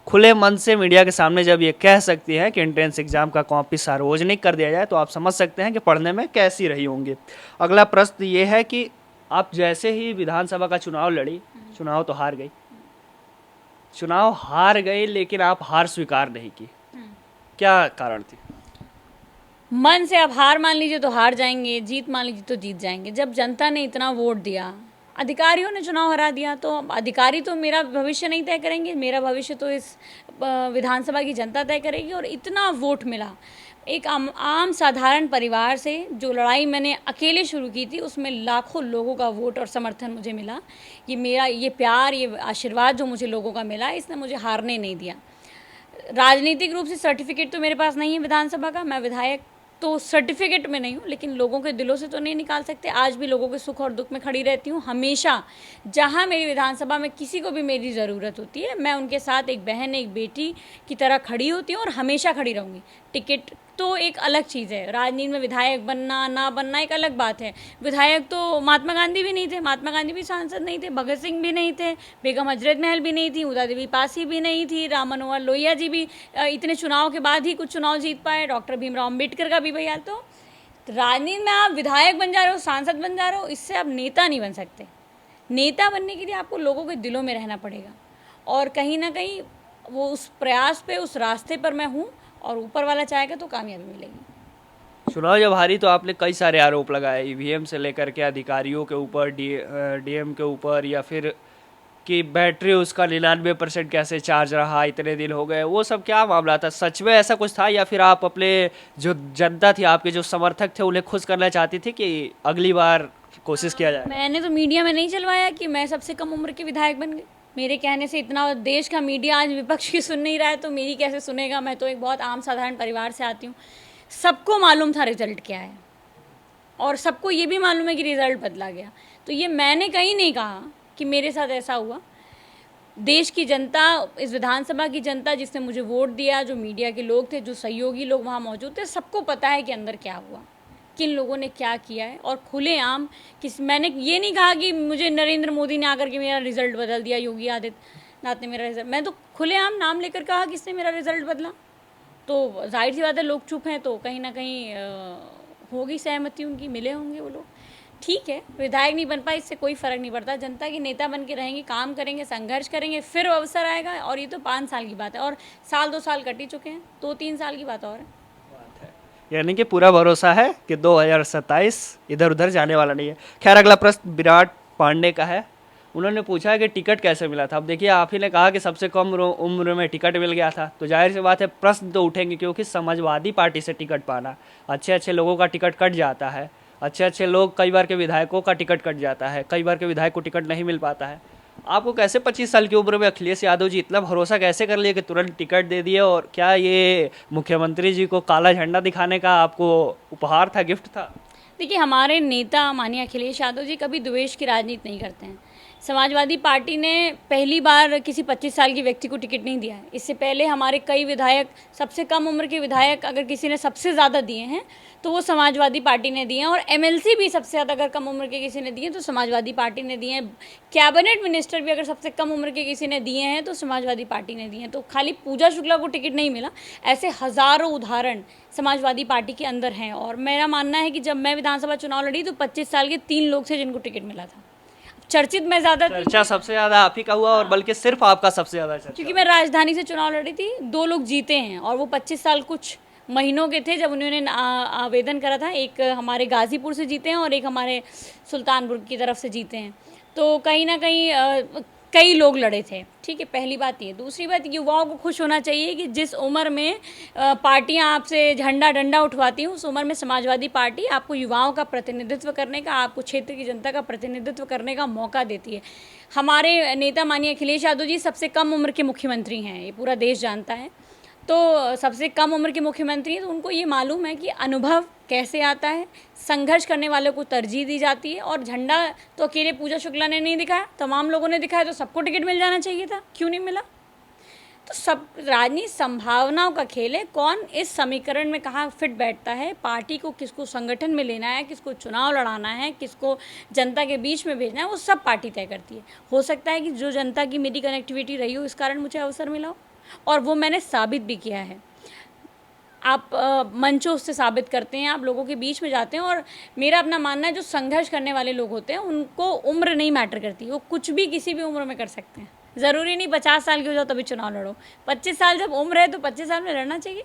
खुले मन से मीडिया के सामने जब ये कह सकती हैं कि एंट्रेंस एग्जाम का कॉपी सार्वजनिक कर दिया जाए तो आप समझ सकते हैं कि पढ़ने में कैसी रही होंगी। अगला प्रश्न ये है कि आप जैसे ही विधानसभा का चुनाव लड़ी, चुनाव तो हार गई, चुनाव हार गई, लेकिन आप हार स्वीकार नहीं की, क्या कारण थी? मन से आप हार मान लीजिए तो हार जाएंगे, जीत मान लीजिए तो जीत जाएंगे। जब जनता ने इतना वोट दिया, अधिकारियों ने चुनाव हरा दिया, तो अधिकारी तो मेरा भविष्य नहीं तय करेंगे, मेरा भविष्य तो इस विधानसभा की जनता तय करेगी। और इतना वोट मिला एक आम साधारण परिवार से, जो लड़ाई मैंने अकेले शुरू की थी उसमें लाखों लोगों का वोट और समर्थन मुझे मिला। ये मेरा ये प्यार, ये आशीर्वाद जो मुझे लोगों का मिला, इसने मुझे हारने नहीं दिया। राजनीतिक रूप से सर्टिफिकेट तो मेरे पास नहीं है विधानसभा का, मैं विधायक तो सर्टिफिकेट में नहीं हूँ, लेकिन लोगों के दिलों से तो नहीं निकाल सकते। आज भी लोगों के सुख और दुख में खड़ी रहती हूँ। हमेशा जहाँ मेरी विधानसभा में किसी को भी मेरी ज़रूरत होती है, मैं उनके साथ एक बहन, एक बेटी की तरह खड़ी होती हूँ और हमेशा खड़ी रहूँगी। टिकट तो एक अलग चीज़ है, राजनीति में विधायक बनना ना बनना एक अलग बात है। विधायक तो महात्मा गांधी भी नहीं थे, महात्मा गांधी भी सांसद नहीं थे, भगत सिंह भी नहीं थे, बेगम हजरत महल भी नहीं थी, उदा देवी पासी भी नहीं थी, राम मनोहर लोहिया जी भी इतने चुनाव के बाद ही कुछ चुनाव जीत पाए, डॉक्टर भीमराव अम्बेडकर का भी भैया। तो राजनीति में आप विधायक बन जा रहे हो, सांसद बन जा रहे हो, इससे आप नेता नहीं बन सकते। नेता बनने के लिए आपको लोगों के दिलों में रहना पड़ेगा और कहीं ना कहीं वो उस प्रयास पे, उस रास्ते पर मैं हूँ और ऊपर वाला चाहेगा तो कामयाबी मिलेगी। चुनाव जब हारी तो आपने कई सारे आरोप लगाए, ईवीएम से लेकर के अधिकारियों के ऊपर, डीएम के ऊपर, या फिर कि बैटरी उसका 99% कैसे चार्ज रहा, इतने दिन हो गए, वो सब क्या मामला था? सच में ऐसा कुछ था या फिर आप अपने जो जनता थी, आपके जो समर्थक थे, उन्हें खुश करना चाहती थी कि अगली बार कोशिश किया जाए? मैंने तो मीडिया में नहीं चलवाया कि मैं सबसे कम उम्र के विधायक बन गई। मेरे कहने से इतना देश का मीडिया आज विपक्ष की सुन नहीं रहा है तो मेरी कैसे सुनेगा? मैं तो एक बहुत आम साधारण परिवार से आती हूँ। सबको मालूम था रिजल्ट क्या है और सबको ये भी मालूम है कि रिजल्ट बदला गया। तो ये मैंने कहीं नहीं कहा कि मेरे साथ ऐसा हुआ। देश की जनता, इस विधानसभा की जनता जिसने मुझे वोट दिया, जो मीडिया के लोग थे, जो सहयोगी लोग वहाँ मौजूद थे, सबको पता है कि अंदर क्या हुआ, किन लोगों ने क्या किया है। और खुलेआम मैंने ये नहीं कहा कि मुझे नरेंद्र मोदी ने आकर के मेरा रिजल्ट बदल दिया, योगी आदित्यनाथ ने मेरा रिजल्ट, मैं तो खुलेआम नाम लेकर कहा किसने मेरा रिजल्ट बदला। तो जाहिर सी बात है, लोग चुप हैं तो कहीं ना कहीं होगी सहमति उनकी, मिले होंगे वो लोग। ठीक है, विधायक नहीं बन पाए इससे कोई फ़र्क नहीं पड़ता। जनता के नेता बन के रहेंगे, काम करेंगे, संघर्ष करेंगे, फिर अवसर आएगा। और ये तो 5 साल की बात है और साल 2 साल कट ही चुके हैं, 2-3 साल की बात और है। यानी कि पूरा भरोसा है कि 2027 इधर उधर जाने वाला नहीं है। खैर, अगला प्रश्न विराट पांडे का है। उन्होंने पूछा है कि टिकट कैसे मिला था। अब देखिए, आप ही ने कहा कि सबसे कम उम्र में टिकट मिल गया था, तो जाहिर सी बात है प्रश्न तो उठेंगे, क्योंकि समाजवादी पार्टी से टिकट पाना, अच्छे अच्छे लोगों का टिकट कट जाता है, अच्छे अच्छे लोग, कई बार के विधायकों का टिकट कट जाता है, कई बार के विधायक को टिकट नहीं मिल पाता है। आपको कैसे 25 साल की उम्र में अखिलेश यादव जी इतना भरोसा कैसे कर लिए कि तुरंत टिकट दे दिए? और क्या ये मुख्यमंत्री जी को काला झंडा दिखाने का आपको उपहार था, गिफ्ट था? देखिए, हमारे नेता माननीय अखिलेश यादव जी कभी द्वेष की राजनीति नहीं करते हैं। समाजवादी पार्टी ने पहली बार किसी 25 साल के व्यक्ति को टिकट नहीं दिया है। इससे पहले हमारे कई विधायक, सबसे कम उम्र के विधायक अगर किसी ने सबसे ज़्यादा दिए हैं तो वो समाजवादी पार्टी ने दिए हैं। और एमएलसी भी सबसे ज़्यादा अगर कम उम्र के किसी ने दिए तो समाजवादी पार्टी ने दिए हैं। कैबिनेट मिनिस्टर भी अगर सबसे कम उम्र के किसी ने दिए हैं तो समाजवादी पार्टी ने दिए हैं। तो खाली पूजा शुक्ला को टिकट नहीं मिला, ऐसे हज़ारों उदाहरण समाजवादी पार्टी के अंदर हैं। और मेरा मानना है कि जब मैं विधानसभा चुनाव लड़ी तो 25 साल के 3 लोग थे जिनको टिकट मिला था। चर्चित मैं ज़्यादा, चर्चा सबसे ज़्यादा आप ही का हुआ, और बल्कि सिर्फ आपका सबसे ज़्यादा चर्चा, क्योंकि मैं राजधानी से चुनाव लड़ी थी। 2 लोग जीते हैं और वो 25 साल कुछ महीनों के थे जब उन्होंने आवेदन करा था। एक हमारे गाजीपुर से जीते हैं और एक हमारे सुल्तानपुर की तरफ से जीते हैं। तो कहीं ना कहीं कई लोग लड़े थे। ठीक है, पहली बात ये। दूसरी बात, युवाओं को खुश होना चाहिए कि जिस उम्र में पार्टियां आपसे झंडा डंडा उठवाती हूँ, उस उम्र में समाजवादी पार्टी आपको युवाओं का प्रतिनिधित्व करने का, आपको क्षेत्र की जनता का प्रतिनिधित्व करने का मौका देती है। हमारे नेता माननीय अखिलेश यादव जी सबसे कम उम्र के मुख्यमंत्री हैं, ये पूरा देश जानता है। तो सबसे कम उम्र के मुख्यमंत्री हैं तो उनको ये मालूम है कि अनुभव कैसे आता है, संघर्ष करने वालों को तरजीह दी जाती है। और झंडा तो अकेले पूजा शुक्ला ने नहीं दिखाया, तमाम लोगों ने दिखाया, तो सबको टिकट मिल जाना चाहिए था, क्यों नहीं मिला? तो सब राजनीति संभावनाओं का खेल है। कौन इस समीकरण में कहाँ फिट बैठता है, पार्टी को किसको संगठन में लेना है, किसको चुनाव लड़ाना है, किसको जनता के बीच में भेजना है, वो सब पार्टी तय करती है। हो सकता है कि जो जनता की मेरी कनेक्टिविटी रही हो, इस कारण मुझे अवसर मिला हो, और वो मैंने साबित भी किया है। आप मंचों से साबित करते हैं, आप लोगों के बीच में जाते हैं। और मेरा अपना मानना है, जो संघर्ष करने वाले लोग होते हैं उनको उम्र नहीं मैटर करती, वो कुछ भी किसी भी उम्र में कर सकते हैं। ज़रूरी नहीं 50 साल की हो जाओ तभी चुनाव लड़ो। 25 साल जब उम्र है तो 25 साल में लड़ना चाहिए।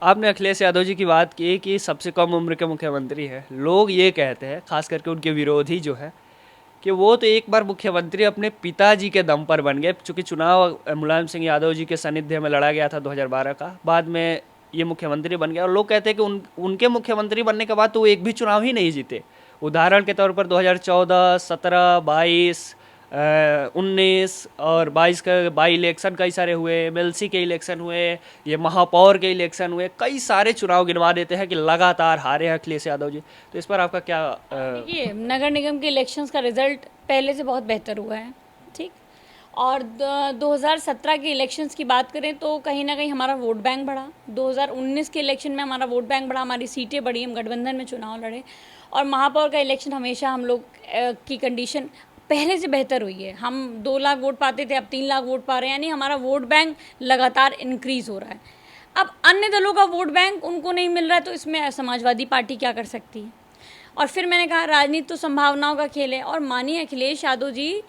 आपने अखिलेश यादव जी की बात की कि सबसे कम उम्र के मुख्यमंत्री है। लोग ये कहते हैं, खास करके उनके विरोधी जो है, कि वो तो एक बार मुख्यमंत्री अपने पिताजी के दम पर बन गए। चूँकि चुनाव मुलायम सिंह यादव जी के सानिध्य में लड़ा गया था 2012 का, बाद में ये मुख्यमंत्री बन गया। और लोग कहते हैं कि उनके मुख्यमंत्री बनने के बाद तो वो एक भी चुनाव ही नहीं जीते। उदाहरण के तौर पर 2014, 17, 22, 19 और 22 का बाई इलेक्शन कई सारे हुए, एमएलसी के इलेक्शन हुए, ये महापौर के इलेक्शन हुए, कई सारे चुनाव गिनवा देते हैं कि लगातार हारे हैं अखिलेश यादव जी। तो इस पर आपका क्या? देखिए, नगर निगम के इलेक्शंस का रिजल्ट पहले से बहुत बेहतर हुआ है, ठीक। और 2017 के इलेक्शंस की बात करें तो कहीं ना कहीं हमारा वोट बैंक बढ़ा। 2019 के इलेक्शन में हमारा वोट बैंक बढ़ा, हमारी सीटें बढ़ी, हम गठबंधन में चुनाव लड़े। और महापौर का इलेक्शन हमेशा हम लोग की कंडीशन पहले से बेहतर हुई है। हम 2 लाख वोट पाते थे, अब 3 लाख वोट पा रहे हैं, यानी हमारा वोट बैंक लगातार इंक्रीज़ हो रहा है। अब अन्य दलों का वोट बैंक उनको नहीं मिल रहा है, तो इसमें समाजवादी पार्टी क्या कर सकती है? और फिर मैंने कहा राजनीति तो संभावनाओं का खेल है, और माननीय अखिलेश यादव जी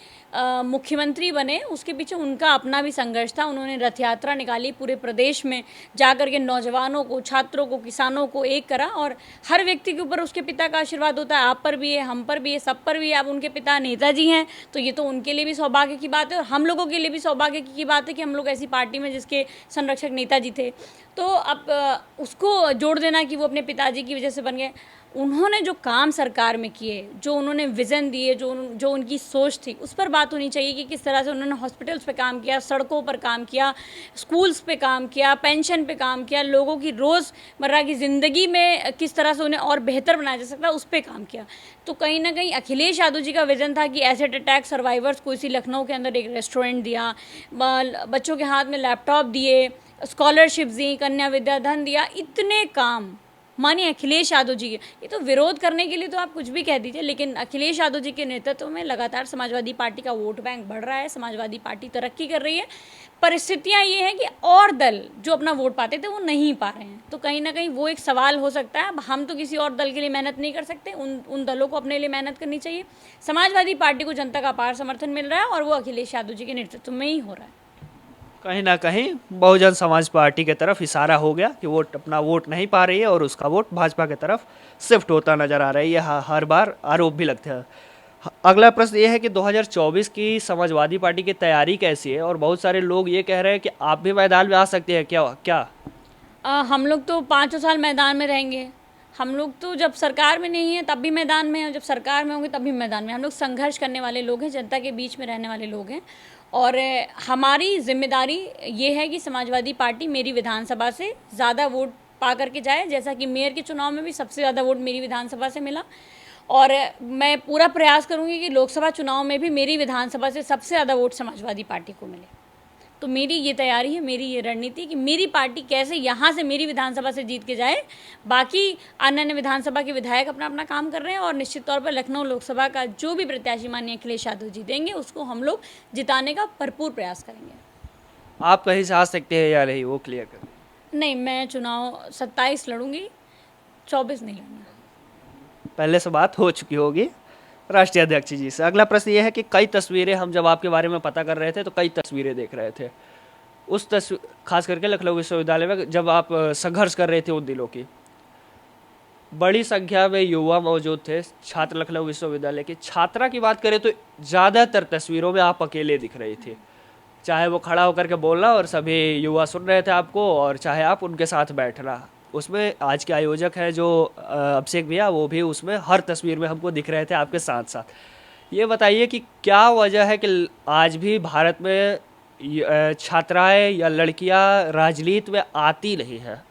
मुख्यमंत्री बने, उसके पीछे उनका अपना भी संघर्ष था। उन्होंने रथ यात्रा निकाली, पूरे प्रदेश में जाकर के नौजवानों को, छात्रों को, किसानों को एक करा, और हर व्यक्ति के ऊपर उसके पिता का आशीर्वाद होता है। आप पर भी है, हम पर भी है, सब पर भी है। अब उनके पिता नेताजी हैं, तो ये तो उनके लिए भी सौभाग्य की बात है, और हम लोगों के लिए भी सौभाग्य की बात है कि हम लोग ऐसी पार्टी में जिसके संरक्षक नेताजी थे। तो अब उसको जोड़ देना कि वो अपने पिताजी की वजह से बन गए। उन्होंने जो काम सरकार में किए, जो उन्होंने विज़न दिए, जो उनकी सोच थी, उस पर बात होनी चाहिए कि किस तरह से उन्होंने हॉस्पिटल्स पे काम किया, सड़कों पर काम किया, स्कूल्स पे काम किया, पेंशन पे काम किया, लोगों की रोज़मर्रा की ज़िंदगी में किस तरह से उन्हें और बेहतर बनाया जा सकता है, उस पर काम किया। तो कहीं ना कहीं अखिलेश यादव जी का विज़न था कि एसिड अटैक सर्वाइवर्स को इसी लखनऊ के अंदर एक रेस्टोरेंट दिया, बच्चों के हाथ में लैपटॉप दिए, स्कॉलरशिप दी, कन्या विद्या धन दिया, इतने काम मानिए अखिलेश यादव जी के। ये तो विरोध करने के लिए तो आप कुछ भी कह दीजिए, लेकिन अखिलेश यादव जी के नेतृत्व में लगातार समाजवादी पार्टी का वोट बैंक बढ़ रहा है, समाजवादी पार्टी तरक्की कर रही है। परिस्थितियाँ ये हैं कि और दल जो अपना वोट पाते थे वो नहीं पा रहे हैं, तो कहीं ना कहीं वो एक सवाल हो सकता है। अब हम तो किसी और दल के लिए मेहनत नहीं कर सकते, उन दलों को अपने लिए मेहनत करनी चाहिए। समाजवादी पार्टी को जनता का अपार समर्थन मिल रहा है, और वो अखिलेश यादव जी के नेतृत्व में ही हो रहा है। कहीं ना कहीं बहुजन समाज पार्टी की तरफ इशारा हो गया कि वो अपना वोट नहीं पा रही है और उसका वोट भाजपा की तरफ शिफ्ट होता नजर आ रहा है। ये हर बार आरोप भी लगते हैं। अगला प्रश्न ये है कि 2024 की समाजवादी पार्टी की तैयारी कैसी है, और बहुत सारे लोग ये कह रहे हैं कि आप भी मैदान में आ सकते हैं क्या? हम लोग तो 5 साल मैदान में रहेंगे। हम लोग तो जब सरकार में नहीं है तब भी मैदान में हैं, जब सरकार में होंगे तब भी मैदान में। हम लोग संघर्ष करने वाले लोग हैं, जनता के बीच में रहने वाले लोग हैं, और हमारी जिम्मेदारी ये है कि समाजवादी पार्टी मेरी विधानसभा से ज़्यादा वोट पा करके जाए, जैसा कि मेयर के चुनाव में भी सबसे ज़्यादा वोट मेरी विधानसभा से मिला। और मैं पूरा प्रयास करूँगी कि लोकसभा चुनाव में भी मेरी विधानसभा से सबसे ज़्यादा वोट समाजवादी पार्टी को मिले। तो मेरी ये तैयारी है, मेरी ये रणनीति कि मेरी पार्टी कैसे यहाँ से मेरी विधानसभा से जीत के जाए। बाकी अन्य विधानसभा के विधायक अपना अपना काम कर रहे हैं, और निश्चित तौर पर लखनऊ लोकसभा का जो भी प्रत्याशी माननीय अखिलेश यादव जी देंगे उसको हम लोग जिताने का भरपूर प्रयास करेंगे। आप कहीं से आ सकते हैं या नहीं, वो क्लियर कर। नहीं, मैं चुनाव 27 लड़ूंगी, 24 नहीं लड़ना। पहले से बात हो चुकी होगी राष्ट्रीय अध्यक्ष जी से। अगला प्रश्न ये है कि कई तस्वीरें, हम जब आपके बारे में पता कर रहे थे तो कई तस्वीरें देख रहे थे। उस खास करके लखनऊ विश्वविद्यालय में जब आप संघर्ष कर रहे थे उन दिनों की, बड़ी संख्या में युवा मौजूद थे, छात्र लखनऊ विश्वविद्यालय की। छात्रा की बात करें तो ज़्यादातर तस्वीरों में आप अकेले दिख रही थी, चाहे वो खड़ा होकर के बोलना और सभी युवा सुन रहे थे आपको, और चाहे आप उनके साथ बैठना। उसमें आज के आयोजक हैं जो अभिषेक भैया, वो भी उसमें हर तस्वीर में हमको दिख रहे थे आपके साथ साथ। ये बताइए कि क्या वजह है कि आज भी भारत में छात्राएं या लड़कियां राजनीति में आती नहीं हैं?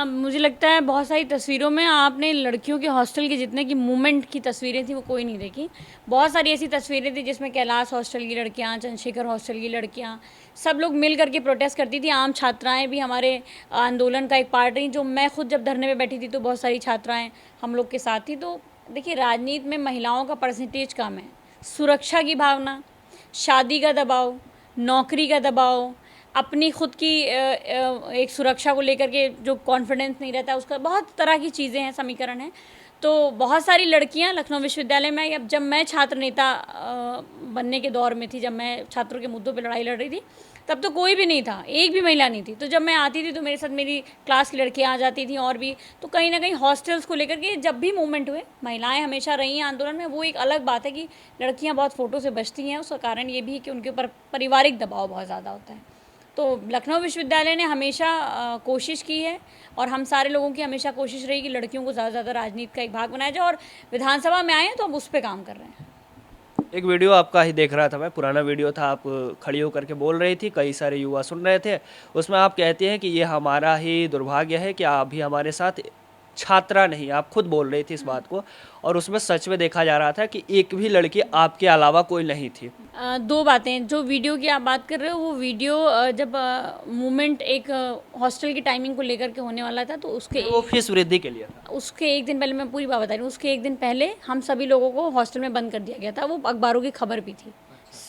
मुझे लगता है बहुत सारी तस्वीरों में आपने लड़कियों के हॉस्टल के जितने की मूवमेंट की तस्वीरें थी वो कोई नहीं देखी। बहुत सारी ऐसी तस्वीरें थी जिसमें कैलाश हॉस्टल की लड़कियां, चंद्रशेखर हॉस्टल की लड़कियां, सब लोग मिल करके प्रोटेस्ट करती थी। आम छात्राएं भी हमारे आंदोलन का एक पार्ट रही। जो मैं खुद जब धरने में बैठी थी तो बहुत सारी छात्राएँ हम लोग के साथ थी। तो देखिए, राजनीति में महिलाओं का परसेंटेज कम है। सुरक्षा की भावना, शादी का दबाव, नौकरी का दबाव, अपनी खुद की एक सुरक्षा को लेकर के जो कॉन्फिडेंस नहीं रहता, उसका बहुत तरह की चीज़ें हैं, समीकरण हैं। तो बहुत सारी लड़कियां लखनऊ विश्वविद्यालय में, अब जब मैं छात्र नेता बनने के दौर में थी, जब मैं छात्रों के मुद्दों पे लड़ाई लड़ रही थी, तब तो कोई भी नहीं था, एक भी महिला नहीं थी। तो जब मैं आती थी तो मेरे साथ मेरी क्लास की लड़कियां आ जाती थी, और भी। तो कहीं ना कहीं हॉस्टल्स को लेकर के जब भी मूवमेंट हुए, महिलाएं हमेशा रही हैं आंदोलन में। वो एक अलग बात है कि लड़कियां बहुत फ़ोटो से बचती हैं, उसका कारण ये भी है कि उनके ऊपर पारिवारिक दबाव बहुत ज़्यादा होता है। तो लखनऊ विश्वविद्यालय ने हमेशा कोशिश की है, और हम सारे लोगों की हमेशा कोशिश रही कि लड़कियों को ज़्यादा से ज़्यादा राजनीति का एक भाग बनाया जाए, और विधानसभा में आए हैं तो अब उस पर काम कर रहे हैं। एक वीडियो आपका ही देख रहा था मैं, पुराना वीडियो था, आप खड़ी होकर के बोल रही थी, कई सारे युवा सुन रहे थे। उसमें आप कहते हैं कि ये हमारा ही दुर्भाग्य है कि आप भी हमारे साथ छात्रा नहीं, आप खुद बोल रही थी इस बात को, और उसमें सच में देखा जा रहा था कि एक भी लड़की आपके अलावा कोई नहीं थी। दो बातें, जो वीडियो की आप बात कर रहे हो, वो वीडियो जब मूवमेंट एक हॉस्टल की टाइमिंग को लेकर के होने वाला था, तो उसके वो फीस वृद्धि के लिए था। उसके एक दिन पहले, मैं पूरी बात बता रही हूँ, उसके एक दिन पहले हम सभी लोगों को हॉस्टल में बंद कर दिया गया था। वो अखबारों की खबर भी थी।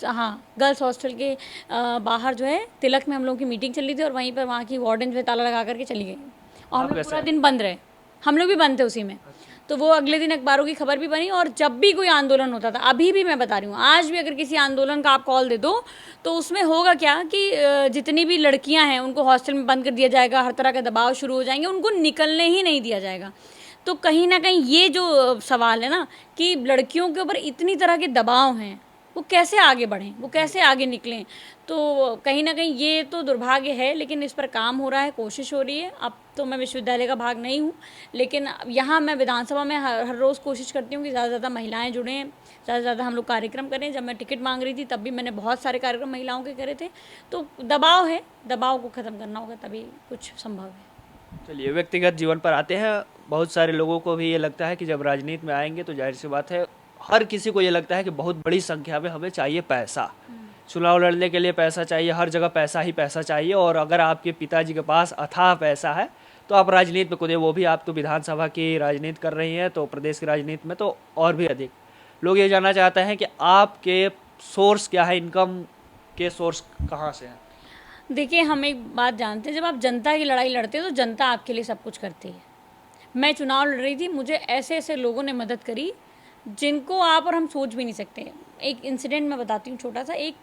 हाँ, गर्ल्स हॉस्टल के बाहर जो है तिलक में हम लोगों की मीटिंग चल रही थी, और वहीं पर वहाँ की वार्डन जो है ताला लगा करके चली गई, और हम लोग पूरा दिन बंद रहे। हम लोग भी बंद थे उसी में। तो वो अगले दिन अखबारों की खबर भी बनी। और जब भी कोई आंदोलन होता था, अभी भी मैं बता रही हूँ, आज भी अगर किसी आंदोलन का आप कॉल दे दो तो उसमें होगा क्या कि जितनी भी लड़कियां हैं उनको हॉस्टल में बंद कर दिया जाएगा, हर तरह का दबाव शुरू हो जाएंगे, उनको निकलने ही नहीं दिया जाएगा। तो कहीं ना कहीं ये जो सवाल है ना कि लड़कियों के ऊपर इतनी तरह के दबाव हैं, वो कैसे आगे बढ़ें, वो कैसे आगे निकलें, तो कहीं ना कहीं ये तो दुर्भाग्य है। लेकिन इस पर काम हो रहा है, कोशिश हो रही है। अब तो मैं विश्वविद्यालय का भाग नहीं हूँ, लेकिन यहाँ मैं विधानसभा में हर रोज़ कोशिश करती हूँ कि ज़्यादा से ज़्यादा महिलाएं जुड़ें, ज़्यादा से ज़्यादा हम लोग कार्यक्रम करें। जब मैं टिकट मांग रही थी तब भी मैंने बहुत सारे कार्यक्रम महिलाओं के करे थे। तो दबाव है, दबाव को ख़त्म करना होगा, तभी कुछ संभव है। चलिए, व्यक्तिगत जीवन पर आते हैं। बहुत सारे लोगों को भी ये लगता है कि जब राजनीति में आएंगे तो जाहिर सी बात है, हर किसी को ये लगता है कि बहुत बड़ी संख्या में हमें चाहिए पैसा, चुनाव लड़ने के लिए पैसा चाहिए, हर जगह पैसा ही पैसा चाहिए। और अगर आपके पिताजी के पास अथाह पैसा है तो आप राजनीति में कूदे, वो भी आप तो विधानसभा की राजनीति कर रही हैं, तो प्रदेश की राजनीति में तो और भी अधिक। लोग ये जानना चाहते हैं कि आपके सोर्स क्या है, इनकम के सोर्स कहाँ से हैं? देखिए, हम एक बात जानते हैं, जब आप जनता की लड़ाई लड़ते हो तो जनता आपके लिए सब कुछ करती है। मैं चुनाव लड़ रही थी, मुझे ऐसे ऐसे लोगों ने मदद करी जिनको आप और हम सोच भी नहीं सकते। एक इंसिडेंट मैं बताती हूँ छोटा सा। एक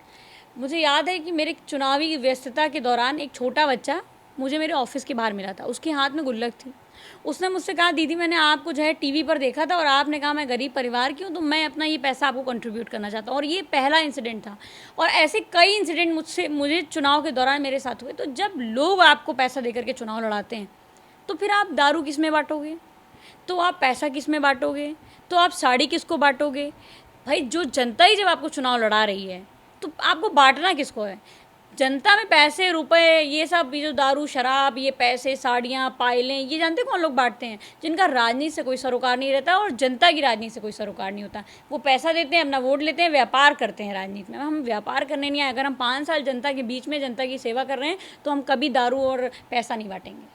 मुझे याद है कि मेरे चुनावी व्यस्तता के दौरान एक छोटा बच्चा मुझे मेरे ऑफिस के बाहर मिला था, उसके हाथ में गुल्लक थी। उसने मुझसे कहा, दीदी मैंने आपको जो है टीवी पर देखा था और आपने कहा मैं गरीब परिवार की हूँ, तो मैं अपना ये पैसा आपको कंट्रीब्यूट करना चाहता हूँ। और ये पहला इंसिडेंट था, और ऐसे कई इंसिडेंट मुझे चुनाव के दौरान मेरे साथ हुए। तो जब लोग आपको पैसा दे करके चुनाव लड़ाते हैं तो फिर आप दारू किस में बांटोगे, तो आप पैसा किस में बांटोगे, तो आप साड़ी किसको बांटोगे? भाई, जो जनता ही जब आपको चुनाव लड़ा रही है तो आपको बांटना किसको है? जनता में पैसे, रुपए, ये सब, ये जो दारू शराब, ये पैसे, साड़ियाँ, पायलें, ये जानते कौन लोग बांटते हैं? जिनका राजनीति से कोई सरोकार नहीं रहता और जनता की राजनीति से कोई सरोकार नहीं होता। वो पैसा देते हैं, अपना वोट लेते हैं, व्यापार करते हैं राजनीति में। हम व्यापार करने नहीं आए। अगर हम 5 साल जनता के बीच में जनता की सेवा कर रहे हैं तो हम कभी दारू और पैसा नहीं बांटेंगे।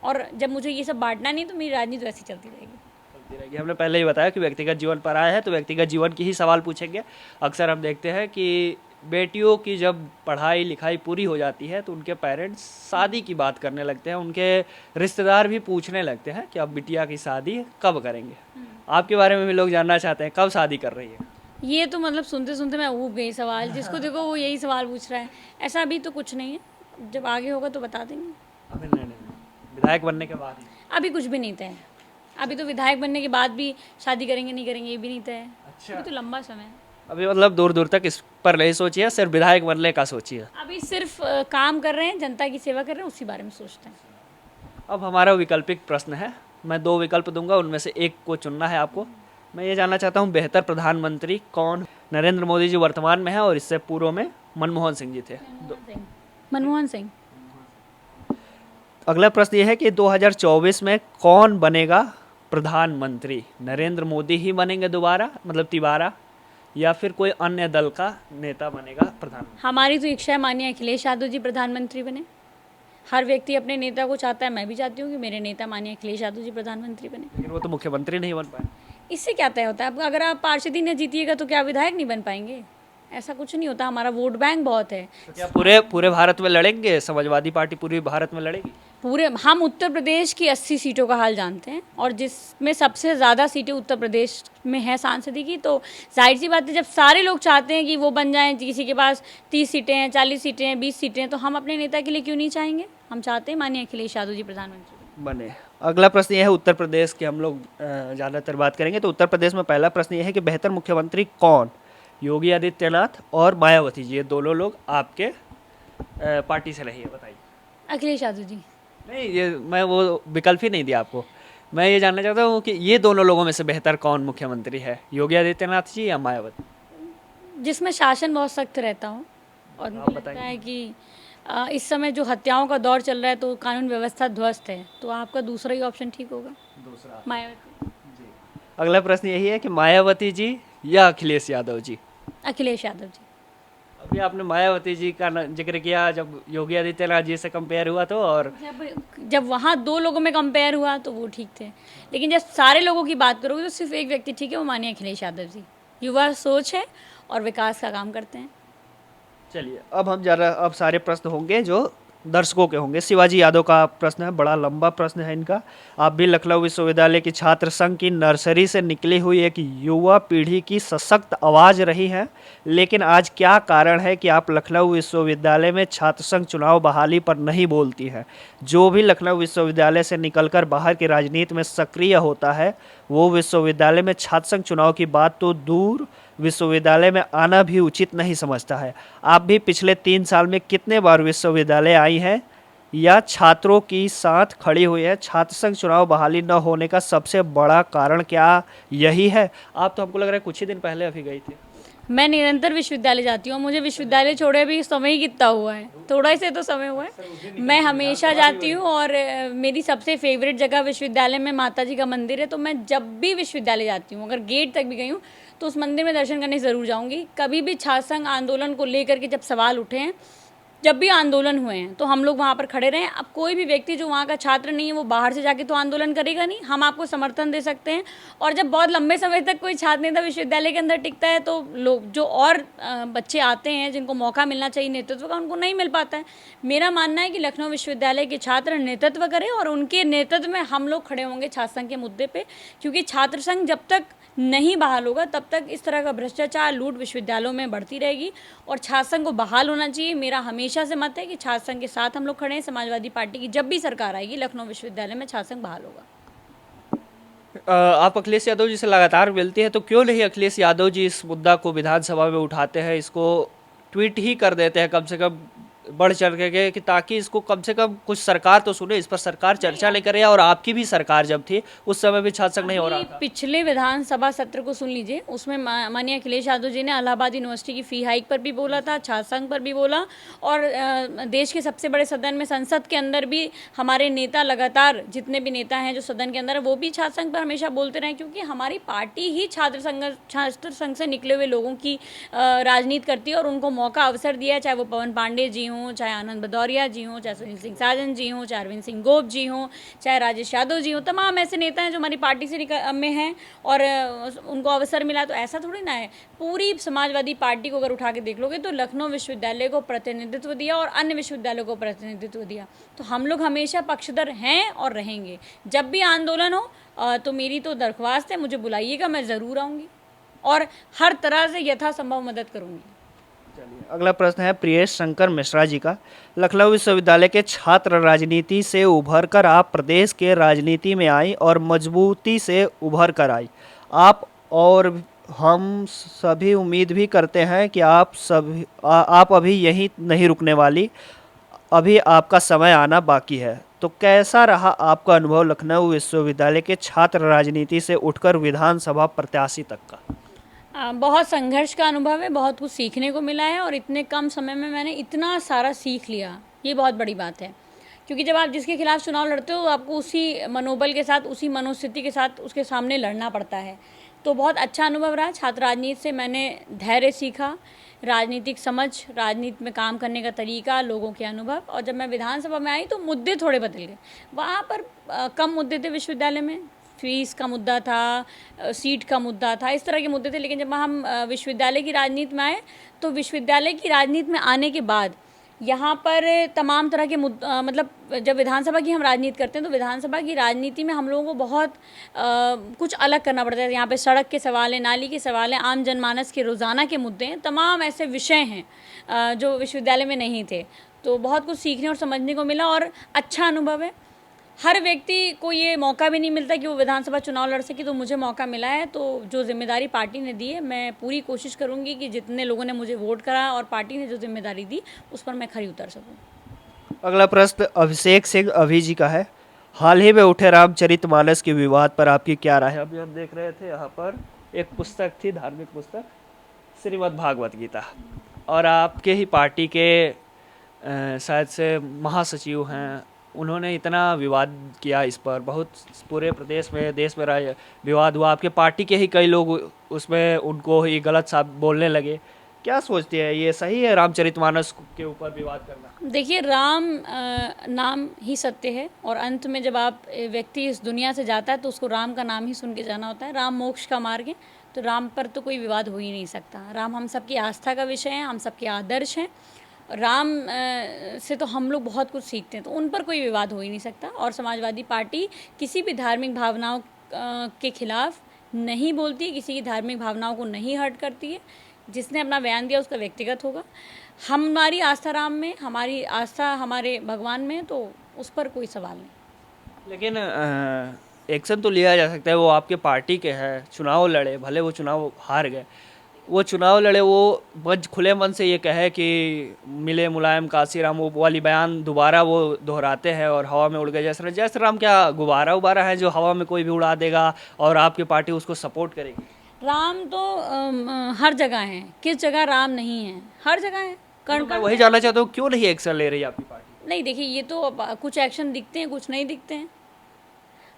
और जब मुझे ये सब बांटना नहीं तो मेरी राजनीति वैसी चलती रहेगी। हमने पहले ही बताया कि व्यक्तिगत जीवन पर आया है तो व्यक्तिगत जीवन की ही सवाल पूछेंगे। अक्सर हम देखते हैं कि बेटियों की जब पढ़ाई लिखाई पूरी हो जाती है तो उनके पेरेंट्स शादी की बात करने लगते हैं, उनके रिश्तेदार भी पूछने लगते हैं कि अब बिटिया की शादी कब करेंगे। आपके बारे में भी लोग जानना चाहते हैं, कब शादी कर रही है? ये तो मतलब सुनते सुनते मैं ऊब गई सवाल। जिसको देखो वो यही सवाल पूछ रहा है। ऐसा अभी तो कुछ नहीं है, जब आगे होगा तो बता देंगे। अभी नहीं, विधायक बनने के बाद ही? अभी कुछ भी नहीं तय है। अभी तो विधायक बनने के बाद भी शादी करेंगे नहीं करेंगे ये भी नहीं तय है। अच्छा, अभी तो लंबा समय है। अभी मतलब दूर दूर तक इस पर नहीं सोची है, सिर्फ विधायक बनने का सोची है? अभी सिर्फ काम कर रहे हैं, जनता की सेवा कर रहे हैं, उसी बारे में सोचते हैं। अब हमारा वैकल्पिक प्रश्न है, मैं 2 विकल्प दूंगा, उनमें से एक को चुनना है आपको। मैं ये जानना चाहता हूँ, बेहतर प्रधानमंत्री कौन? नरेंद्र मोदी जी वर्तमान में है और इससे पूर्व में मनमोहन सिंह जी थे। मनमोहन सिंह। अगला प्रश्न ये है कि 2024 में कौन बनेगा प्रधानमंत्री? नरेंद्र मोदी ही बनेंगे दोबारा, मतलब तिबारा, या फिर कोई अन्य दल का नेता बनेगा प्रधानमंत्री? हमारी तो इच्छा है माननीय अखिलेश यादव जी प्रधानमंत्री बने। हर व्यक्ति अपने नेता को चाहता है, मैं भी चाहती हूँ कि मेरे नेता माननीय अखिलेश यादव जी प्रधानमंत्री बने। लेकिन वो तो मुख्यमंत्री नहीं बन पाए। इससे क्या तय होता है? अब अगर आप पार्षद ही न जीतिएगा तो क्या विधायक नहीं बन पाएंगे? ऐसा कुछ नहीं होता। हमारा वोट बैंक बहुत है। तो क्या पूरे भारत में लड़ेंगे? समाजवादी पार्टी पूरे भारत में लड़ेगी? पूरे हम उत्तर प्रदेश की 80 सीटों का हाल जानते हैं, और जिसमें सबसे ज़्यादा सीटें उत्तर प्रदेश में है सांसदी की। तो जाहिर सी बात है, जब सारे लोग चाहते हैं कि वो बन जाएं, किसी के पास 30 सीटें हैं, 40 सीटें हैं, 20 सीटें हैं, तो हम अपने नेता के लिए क्यों नहीं चाहेंगे? हम चाहते हैं माननीय अखिलेश यादव जी प्रधानमंत्री बने। अगला प्रश्न ये है, उत्तर प्रदेश के हम लोग ज़्यादातर बात करेंगे। तो उत्तर प्रदेश में पहला प्रश्न ये है कि बेहतर मुख्यमंत्री कौन? योगी आदित्यनाथ और मायावती जी, ये दोनों लोग आपके पार्टी से रही है, बताइए। अखिलेश यादव जी। नहीं, ये मैं वो विकल्प ही नहीं दिया आपको। मैं ये जानना चाहता हूँ कि ये दोनों लोगों में से बेहतर कौन मुख्यमंत्री है, योगी आदित्यनाथ जी या मायावती? जिसमें शासन बहुत सख्त रहता हो, और मुझे लगता है कि इस समय जो हत्याओं का दौर चल रहा है तो कानून व्यवस्था ध्वस्त है, तो आपका दूसरा ही ऑप्शन ठीक होगा, दूसरा, मायावती जी। अगला प्रश्न यही है कि मायावती जी या अखिलेश यादव जी? अखिलेश यादव जी। अभी आपने मायावती जी का जिक्र किया, जब योगी आदित्यनाथ जी से कंपेयर हुआ तो, और जब वहाँ 2 लोगों में कंपेयर हुआ तो वो ठीक थे, लेकिन जब सारे लोगों की बात करोगे तो सिर्फ एक व्यक्ति ठीक है, वो माननीय अखिलेश यादव जी। युवा सोच है और विकास का काम करते हैं। चलिए, अब हम ज़रा अब सारे प्रश्न होंगे जो दर्शकों के होंगे। शिवाजी यादव का प्रश्न है, बड़ा लंबा प्रश्न है इनका। आप भी लखनऊ विश्वविद्यालय की छात्र संघ की नर्सरी से निकली हुई एक युवा पीढ़ी की सशक्त आवाज रही हैं, लेकिन आज क्या कारण है कि आप लखनऊ विश्वविद्यालय में छात्र संघ चुनाव बहाली पर नहीं बोलती हैं? जो भी लखनऊ विश्वविद्यालय से निकलकर बाहर की राजनीति में सक्रिय होता है, वो विश्वविद्यालय में छात्र संघ चुनाव की बात तो दूर, विश्वविद्यालय में आना भी उचित नहीं समझता है। आप भी पिछले 3 साल में कितने बार विश्वविद्यालय आई हैं या छात्रों की साथ खड़ी हुई है? छात्र संघ चुनाव बहाली न होने का सबसे बड़ा कारण क्या यही है? आप तो हमको लग रहा है कुछ ही दिन पहले अभी गई थी। मैं निरंतर विश्वविद्यालय जाती हूँ। मुझे विश्वविद्यालय छोड़े भी समय ही कितना हुआ है, थोड़ा ही से तो समय हुआ है। मैं हमेशा जाती हूँ और मेरी सबसे फेवरेट जगह विश्वविद्यालय में माता जी का मंदिर है, तो मैं जब भी विश्वविद्यालय जाती हूँ, अगर गेट तक भी गई हूँ तो उस मंदिर में दर्शन करने ज़रूर जाऊँगी। कभी भी छात्र संघ आंदोलन को लेकर के जब सवाल उठे हैं, जब भी आंदोलन हुए हैं, तो हम लोग वहाँ पर खड़े रहे हैं। अब कोई भी व्यक्ति जो वहाँ का छात्र नहीं है वो बाहर से जाके तो आंदोलन करेगा नहीं, हम आपको समर्थन दे सकते हैं। और जब बहुत लंबे समय तक कोई छात्र नेता विश्वविद्यालय के अंदर टिकता है तो लोग जो और बच्चे आते हैं जिनको मौका मिलना चाहिए नेतृत्व का, उनको नहीं मिल पाता है। मेरा मानना है कि लखनऊ विश्वविद्यालय के छात्र नेतृत्व करें और उनके नेतृत्व में हम लोग खड़े होंगे छात्र संघ के मुद्दे पर, क्योंकि छात्र संघ जब तक नहीं बहाल होगा तब तक इस तरह का भ्रष्टाचार लूट विश्वविद्यालयों में बढ़ती रहेगी और छात्र संघ को बहाल होना चाहिए। मेरा हमेशा से मत है कि छात्र संघ के साथ हम लोग खड़े हैं। समाजवादी पार्टी की जब भी सरकार आएगी लखनऊ विश्वविद्यालय में छात्र संघ बहाल होगा। आप अखिलेश यादव जी से लगातार मिलती हैं, तो क्यों नहीं अखिलेश यादव जी इस मुद्दा को विधानसभा में उठाते हैं, इसको ट्वीट ही कर देते हैं कम से कम बढ़ चढ़ के, कि ताकि इसको कम से कम कुछ सरकार तो सुने, इस पर सरकार चर्चा नहीं करे। और आपकी भी सरकार जब थी उस समय भी छात्र संघ नहीं हो रहा था। पिछले विधानसभा सत्र को सुन लीजिए, उसमें माननीय अखिलेश यादव जी ने इलाहाबाद यूनिवर्सिटी की फी हाइक पर भी बोला था, छात्र संघ पर भी बोला, और देश के सबसे बड़े सदन में संसद के अंदर भी हमारे नेता लगातार, जितने भी नेता हैं जो सदन के अंदर है, वो भी छात्र संघ पर हमेशा बोलते रहे, क्योंकि हमारी पार्टी ही छात्र संघ से निकले हुए लोगों की राजनीति करती है और उनको मौका अवसर दिया है, चाहे वो पवन पांडे जी हों, चाहे आनंद भदौरिया जी हों, चाहे सुनील सिंह साजन जी हों, चाहे अरविंद सिंह गोप जी हों, चाहे राजेश यादव जी हों। तमाम ऐसे नेता हैं जो हमारी पार्टी से में हैं और उनको अवसर मिला। तो ऐसा थोड़ी ना है, पूरी समाजवादी पार्टी को अगर उठा के देख लोगे तो लखनऊ विश्वविद्यालय को प्रतिनिधित्व दिया और अन्य विश्वविद्यालयों को प्रतिनिधित्व दिया। तो हम लोग हमेशा पक्षधर हैं और रहेंगे। जब भी आंदोलन हो तो मेरी तो दरख्वास्त है, मुझे बुलाइएगा, मैं ज़रूर आऊँगी और हर तरह से यथासंभव मदद करूँगी। चलिए, अगला प्रश्न है प्रियेश शंकर मिश्रा जी का। लखनऊ विश्वविद्यालय के छात्र राजनीति से उभर कर आप प्रदेश के राजनीति में आई और मजबूती से उभर कर आई। आप और हम सभी उम्मीद भी करते हैं कि आप अभी यहीं नहीं रुकने वाली, अभी आपका समय आना बाकी है। तो कैसा रहा आपका अनुभव लखनऊ विश्वविद्यालय के छात्र राजनीति से उठकर विधानसभा प्रत्याशी तक का? बहुत संघर्ष का अनुभव है, बहुत कुछ सीखने को मिला है और इतने कम समय में मैंने इतना सारा सीख लिया, ये बहुत बड़ी बात है। क्योंकि जब आप जिसके खिलाफ चुनाव लड़ते हो आपको उसी मनोबल के साथ, उसी मनोस्थिति के साथ उसके सामने लड़ना पड़ता है। तो बहुत अच्छा अनुभव रहा। छात्र राजनीति से मैंने धैर्य सीखा, राजनीतिक समझ, राजनीति में काम करने का तरीका, लोगों के अनुभव। और जब मैं विधानसभा में आई तो मुद्दे थोड़े बदल गए। वहाँ पर कम मुद्दे थे विश्वविद्यालय में, फीस का मुद्दा था, सीट का मुद्दा था, इस तरह के मुद्दे थे। लेकिन जब हम विश्वविद्यालय की राजनीति में आए तो विश्वविद्यालय की राजनीति में आने के बाद यहाँ पर तमाम तरह के मतलब जब विधानसभा की हम राजनीति करते हैं तो विधानसभा की राजनीति में हम लोगों को बहुत कुछ अलग करना पड़ता है। यहाँ पे सड़क के सवाल हैं, नाली के सवाल हैं, आम जनमानस के रोज़ाना के मुद्दे हैं, तमाम ऐसे विषय हैं जो विश्वविद्यालय में नहीं थे। तो बहुत कुछ सीखने और समझने को मिला और अच्छा अनुभव है। हर व्यक्ति को ये मौका भी नहीं मिलता कि वो विधानसभा चुनाव लड़ सके, तो मुझे मौका मिला है। तो जो जिम्मेदारी पार्टी ने दी है मैं पूरी कोशिश करूँगी कि जितने लोगों ने मुझे वोट करा और पार्टी ने जो जिम्मेदारी दी उस पर मैं खरी उतर सकूँ। अगला प्रश्न अभिषेक सिंह अभी जी का है। हाल ही में उठे रामचरितमानस के विवाद पर आपकी क्या राय है? अभी हम देख रहे थे यहाँ पर एक पुस्तक थी, धार्मिक पुस्तक श्रीमद् भागवत गीता, और आपके ही पार्टी के शायद से महासचिव हैं, उन्होंने इतना विवाद किया इस पर, बहुत पूरे प्रदेश में, देश में विवाद हुआ। आपके पार्टी के ही कई लोग उसमें उनको ही गलत सा बोलने लगे। क्या सोचती है, ये सही है रामचरितमानस के ऊपर विवाद करना? देखिए, राम नाम ही सत्य है और अंत में जब आप व्यक्ति इस दुनिया से जाता है तो उसको राम का नाम ही सुन के जाना होता है। राम मोक्ष का मार्ग है, तो राम पर तो कोई विवाद हो ही नहीं सकता। राम हम सबकी आस्था का विषय है, हम सबके आदर्श हैं राम से तो हम लोग बहुत कुछ सीखते हैं, तो उन पर कोई विवाद हो ही नहीं सकता। और समाजवादी पार्टी किसी भी धार्मिक भावनाओं के खिलाफ नहीं बोलती है, किसी की धार्मिक भावनाओं को नहीं हर्ट करती है। जिसने अपना बयान दिया उसका व्यक्तिगत होगा। हमारी आस्था राम में, हमारी आस्था हमारे भगवान में, तो उस पर कोई सवाल नहीं। लेकिन एक्शन तो लिया जा सकता है, वो आपके पार्टी के हैं, चुनाव लड़े, भले वो चुनाव हार गए, वो चुनाव लड़े, वो बस खुले मन से ये कहे कि मिले मुलायम काशीराम, वो वाली बयान दोबारा वो दोहराते हैं और हवा में उड़ गए। जय श्री राम क्या गुब्बारा उबारा है जो हवा में कोई भी उड़ा देगा और आपकी पार्टी उसको सपोर्ट करेगी? राम तो हर जगह है, किस जगह राम नहीं है? हर जगह है। कण मैं कण वही जानना चाहता हूँ, क्यों नहीं एक्शन ले रही आपकी पार्टी? नहीं, देखिए, ये तो कुछ एक्शन दिखते हैं, कुछ नहीं दिखते हैं।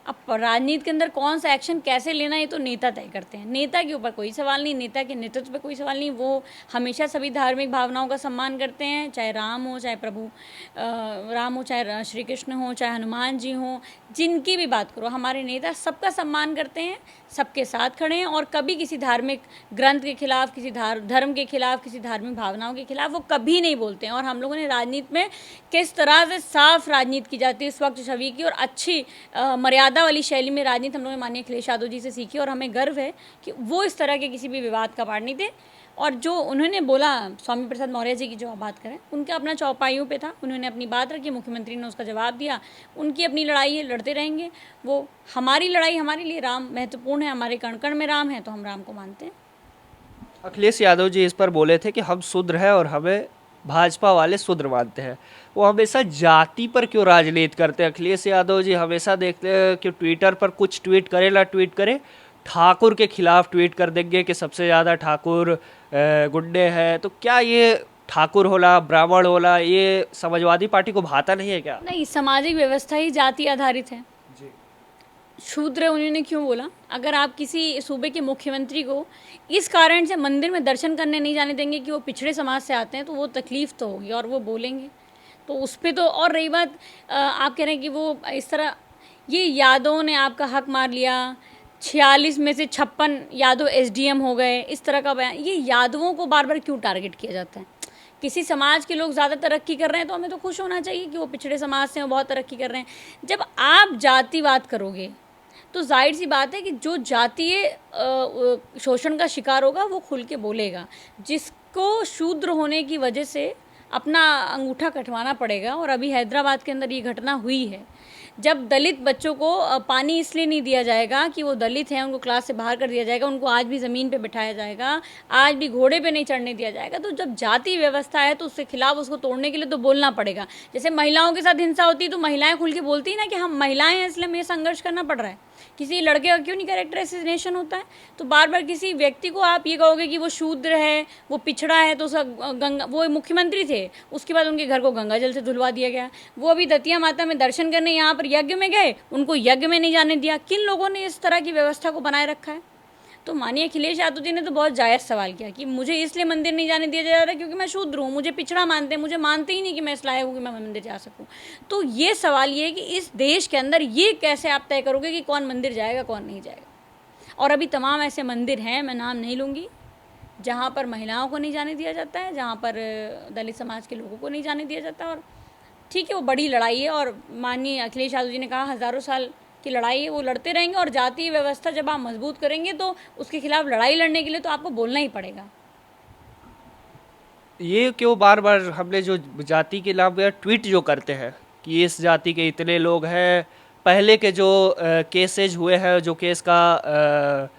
अब राजनीति के अंदर कौन सा एक्शन कैसे लेना, ये तो नेता तय करते हैं। नेता के ऊपर कोई सवाल नहीं, नेता के नेतृत्व पे कोई सवाल नहीं। वो हमेशा सभी धार्मिक भावनाओं का सम्मान करते हैं, चाहे राम हो, चाहे प्रभु राम हो, चाहे श्री कृष्ण हो, चाहे हनुमान जी हो, जिनकी भी बात करो, हमारे नेता सबका सम्मान करते हैं, सबके साथ खड़े हैं। और कभी किसी धार्मिक ग्रंथ के खिलाफ, किसी धर्म के खिलाफ, किसी धार्मिक भावनाओं के खिलाफ वो कभी नहीं बोलते हैं। और हम लोगों ने राजनीति में किस तरह से साफ राजनीति की जाती है इस वक्त छवि की, और अच्छी मर्यादा वाली शैली में राजनीति हम लोगों ने माननीय अखिलेश यादव जी से सीखी। और हमें गर्व है कि वो इस तरह के किसी भी विवाद का पार्ट नहीं थे। और जो उन्होंने बोला, स्वामी प्रसाद मौर्य जी की जो आप बात करें, उनका अपना चौपाइयों पे था, उन्होंने अपनी बात रखी, मुख्यमंत्री ने उसका जवाब दिया। उनकी अपनी लड़ाई है, लड़ते रहेंगे वो। हमारी लड़ाई, हमारे लिए राम महत्वपूर्ण है, हमारे कण कण में राम है, तो हम राम को मानते हैं। अखिलेश यादव जी इस पर बोले थे कि हम शूद्र हैं और हमें भाजपा वाले शूद्र मानते हैं। वो हमेशा जाति पर क्यों राजनीति करते हैं? अखिलेश यादव जी हमेशा देखते हैं कि ट्विटर पर कुछ ट्वीट करे ना ट्वीट करे, ठाकुर के खिलाफ ट्वीट कर देंगे कि सबसे ज़्यादा ठाकुर गुंडे हैं। तो क्या ये ठाकुर होला, ब्राह्मण होला, ये समाजवादी पार्टी को भाता नहीं है क्या? नहीं, सामाजिक व्यवस्था ही जाति आधारित है। जी। शूद्र उन्होंने क्यों बोला? अगर आप किसी सूबे के मुख्यमंत्री को इस कारण से मंदिर में दर्शन करने नहीं जाने देंगे कि वो पिछड़े समाज से आते हैं, तो वो तकलीफ तो होगी और वो बोलेंगे। तो उस पर तो, और रही बात, आप कह रहे हैं कि वो इस तरह, ये यादवों ने आपका हक मार लिया, 46 में से 56 यादव एसडीएम हो गए, इस तरह का बयान, ये यादवों को बार बार क्यों टारगेट किया जाता है? किसी समाज के लोग ज़्यादा तरक्की कर रहे हैं तो हमें तो खुश होना चाहिए कि वो पिछड़े समाज से वो बहुत तरक्की कर रहे हैं। जब आप जातिवाद करोगे तो जाहिर सी बात है कि जो जातीय शोषण का शिकार होगा वो खुल के बोलेगा। जिसको शूद्र होने की वजह से अपना अंगूठा कटवाना पड़ेगा, और अभी हैदराबाद के अंदर ये घटना हुई है। जब दलित बच्चों को पानी इसलिए नहीं दिया जाएगा कि वो दलित हैं, उनको क्लास से बाहर कर दिया जाएगा, उनको आज भी ज़मीन पे बिठाया जाएगा, आज भी घोड़े पे नहीं चढ़ने दिया जाएगा। तो जब जाति व्यवस्था है तो उसके खिलाफ, उसको तोड़ने के लिए तो बोलना पड़ेगा। जैसे महिलाओं के साथ हिंसा होती है तो महिलाएं खुल के बोलती है ना कि हम महिलाएं हैं इसलिए हमें संघर्ष करना पड़ रहा है। किसी लड़के का क्यों नहीं कैरेक्टर एसिनेशन होता है? तो बार बार किसी व्यक्ति को आप ये कहोगे कि वो शूद्र है, वो पिछड़ा है, तो गंगा, वो मुख्यमंत्री थे, उसके बाद उनके घर को गंगा जल से धुलवा दिया गया। वो अभी दतिया माता में दर्शन करने यहाँ पर यज्ञ में गए, उनको यज्ञ में नहीं जाने दिया। किन लोगों ने इस तरह की व्यवस्था को बनाए रखा है? तो माननीय अखिलेश यादव जी ने तो बहुत जायज़ सवाल किया कि मुझे इसलिए मंदिर नहीं जाने दिया जा रहा है क्योंकि मैं शूद्र हूँ, मुझे पिछड़ा मानते हैं, मुझे मानते ही नहीं कि मैं इस लायक हूँ कि मैं मंदिर जा सकूँ। तो ये सवाल ये है कि इस देश के अंदर ये कैसे आप तय करोगे कि कौन मंदिर जाएगा, कौन नहीं जाएगा? और अभी तमाम ऐसे मंदिर हैं, मैं नाम नहीं लूँगी, जहाँ पर महिलाओं को नहीं जाने दिया जाता है, जहाँ पर दलित समाज के लोगों को नहीं जाने दिया जाता। और ठीक है, वो बड़ी लड़ाई है, और माननीय अखिलेश यादव जी ने कहा हज़ारों साल की लड़ाई है, वो लड़ते रहेंगे। और जातीय व्यवस्था जब आप मजबूत करेंगे तो उसके खिलाफ लड़ाई लड़ने के लिए तो आपको बोलना ही पड़ेगा। ये क्यों बार बार हमने जो जाति के नाम पे ट्वीट जो करते हैं कि इस जाति के इतने लोग हैं, पहले के जो केसेज हुए हैं, जो केस का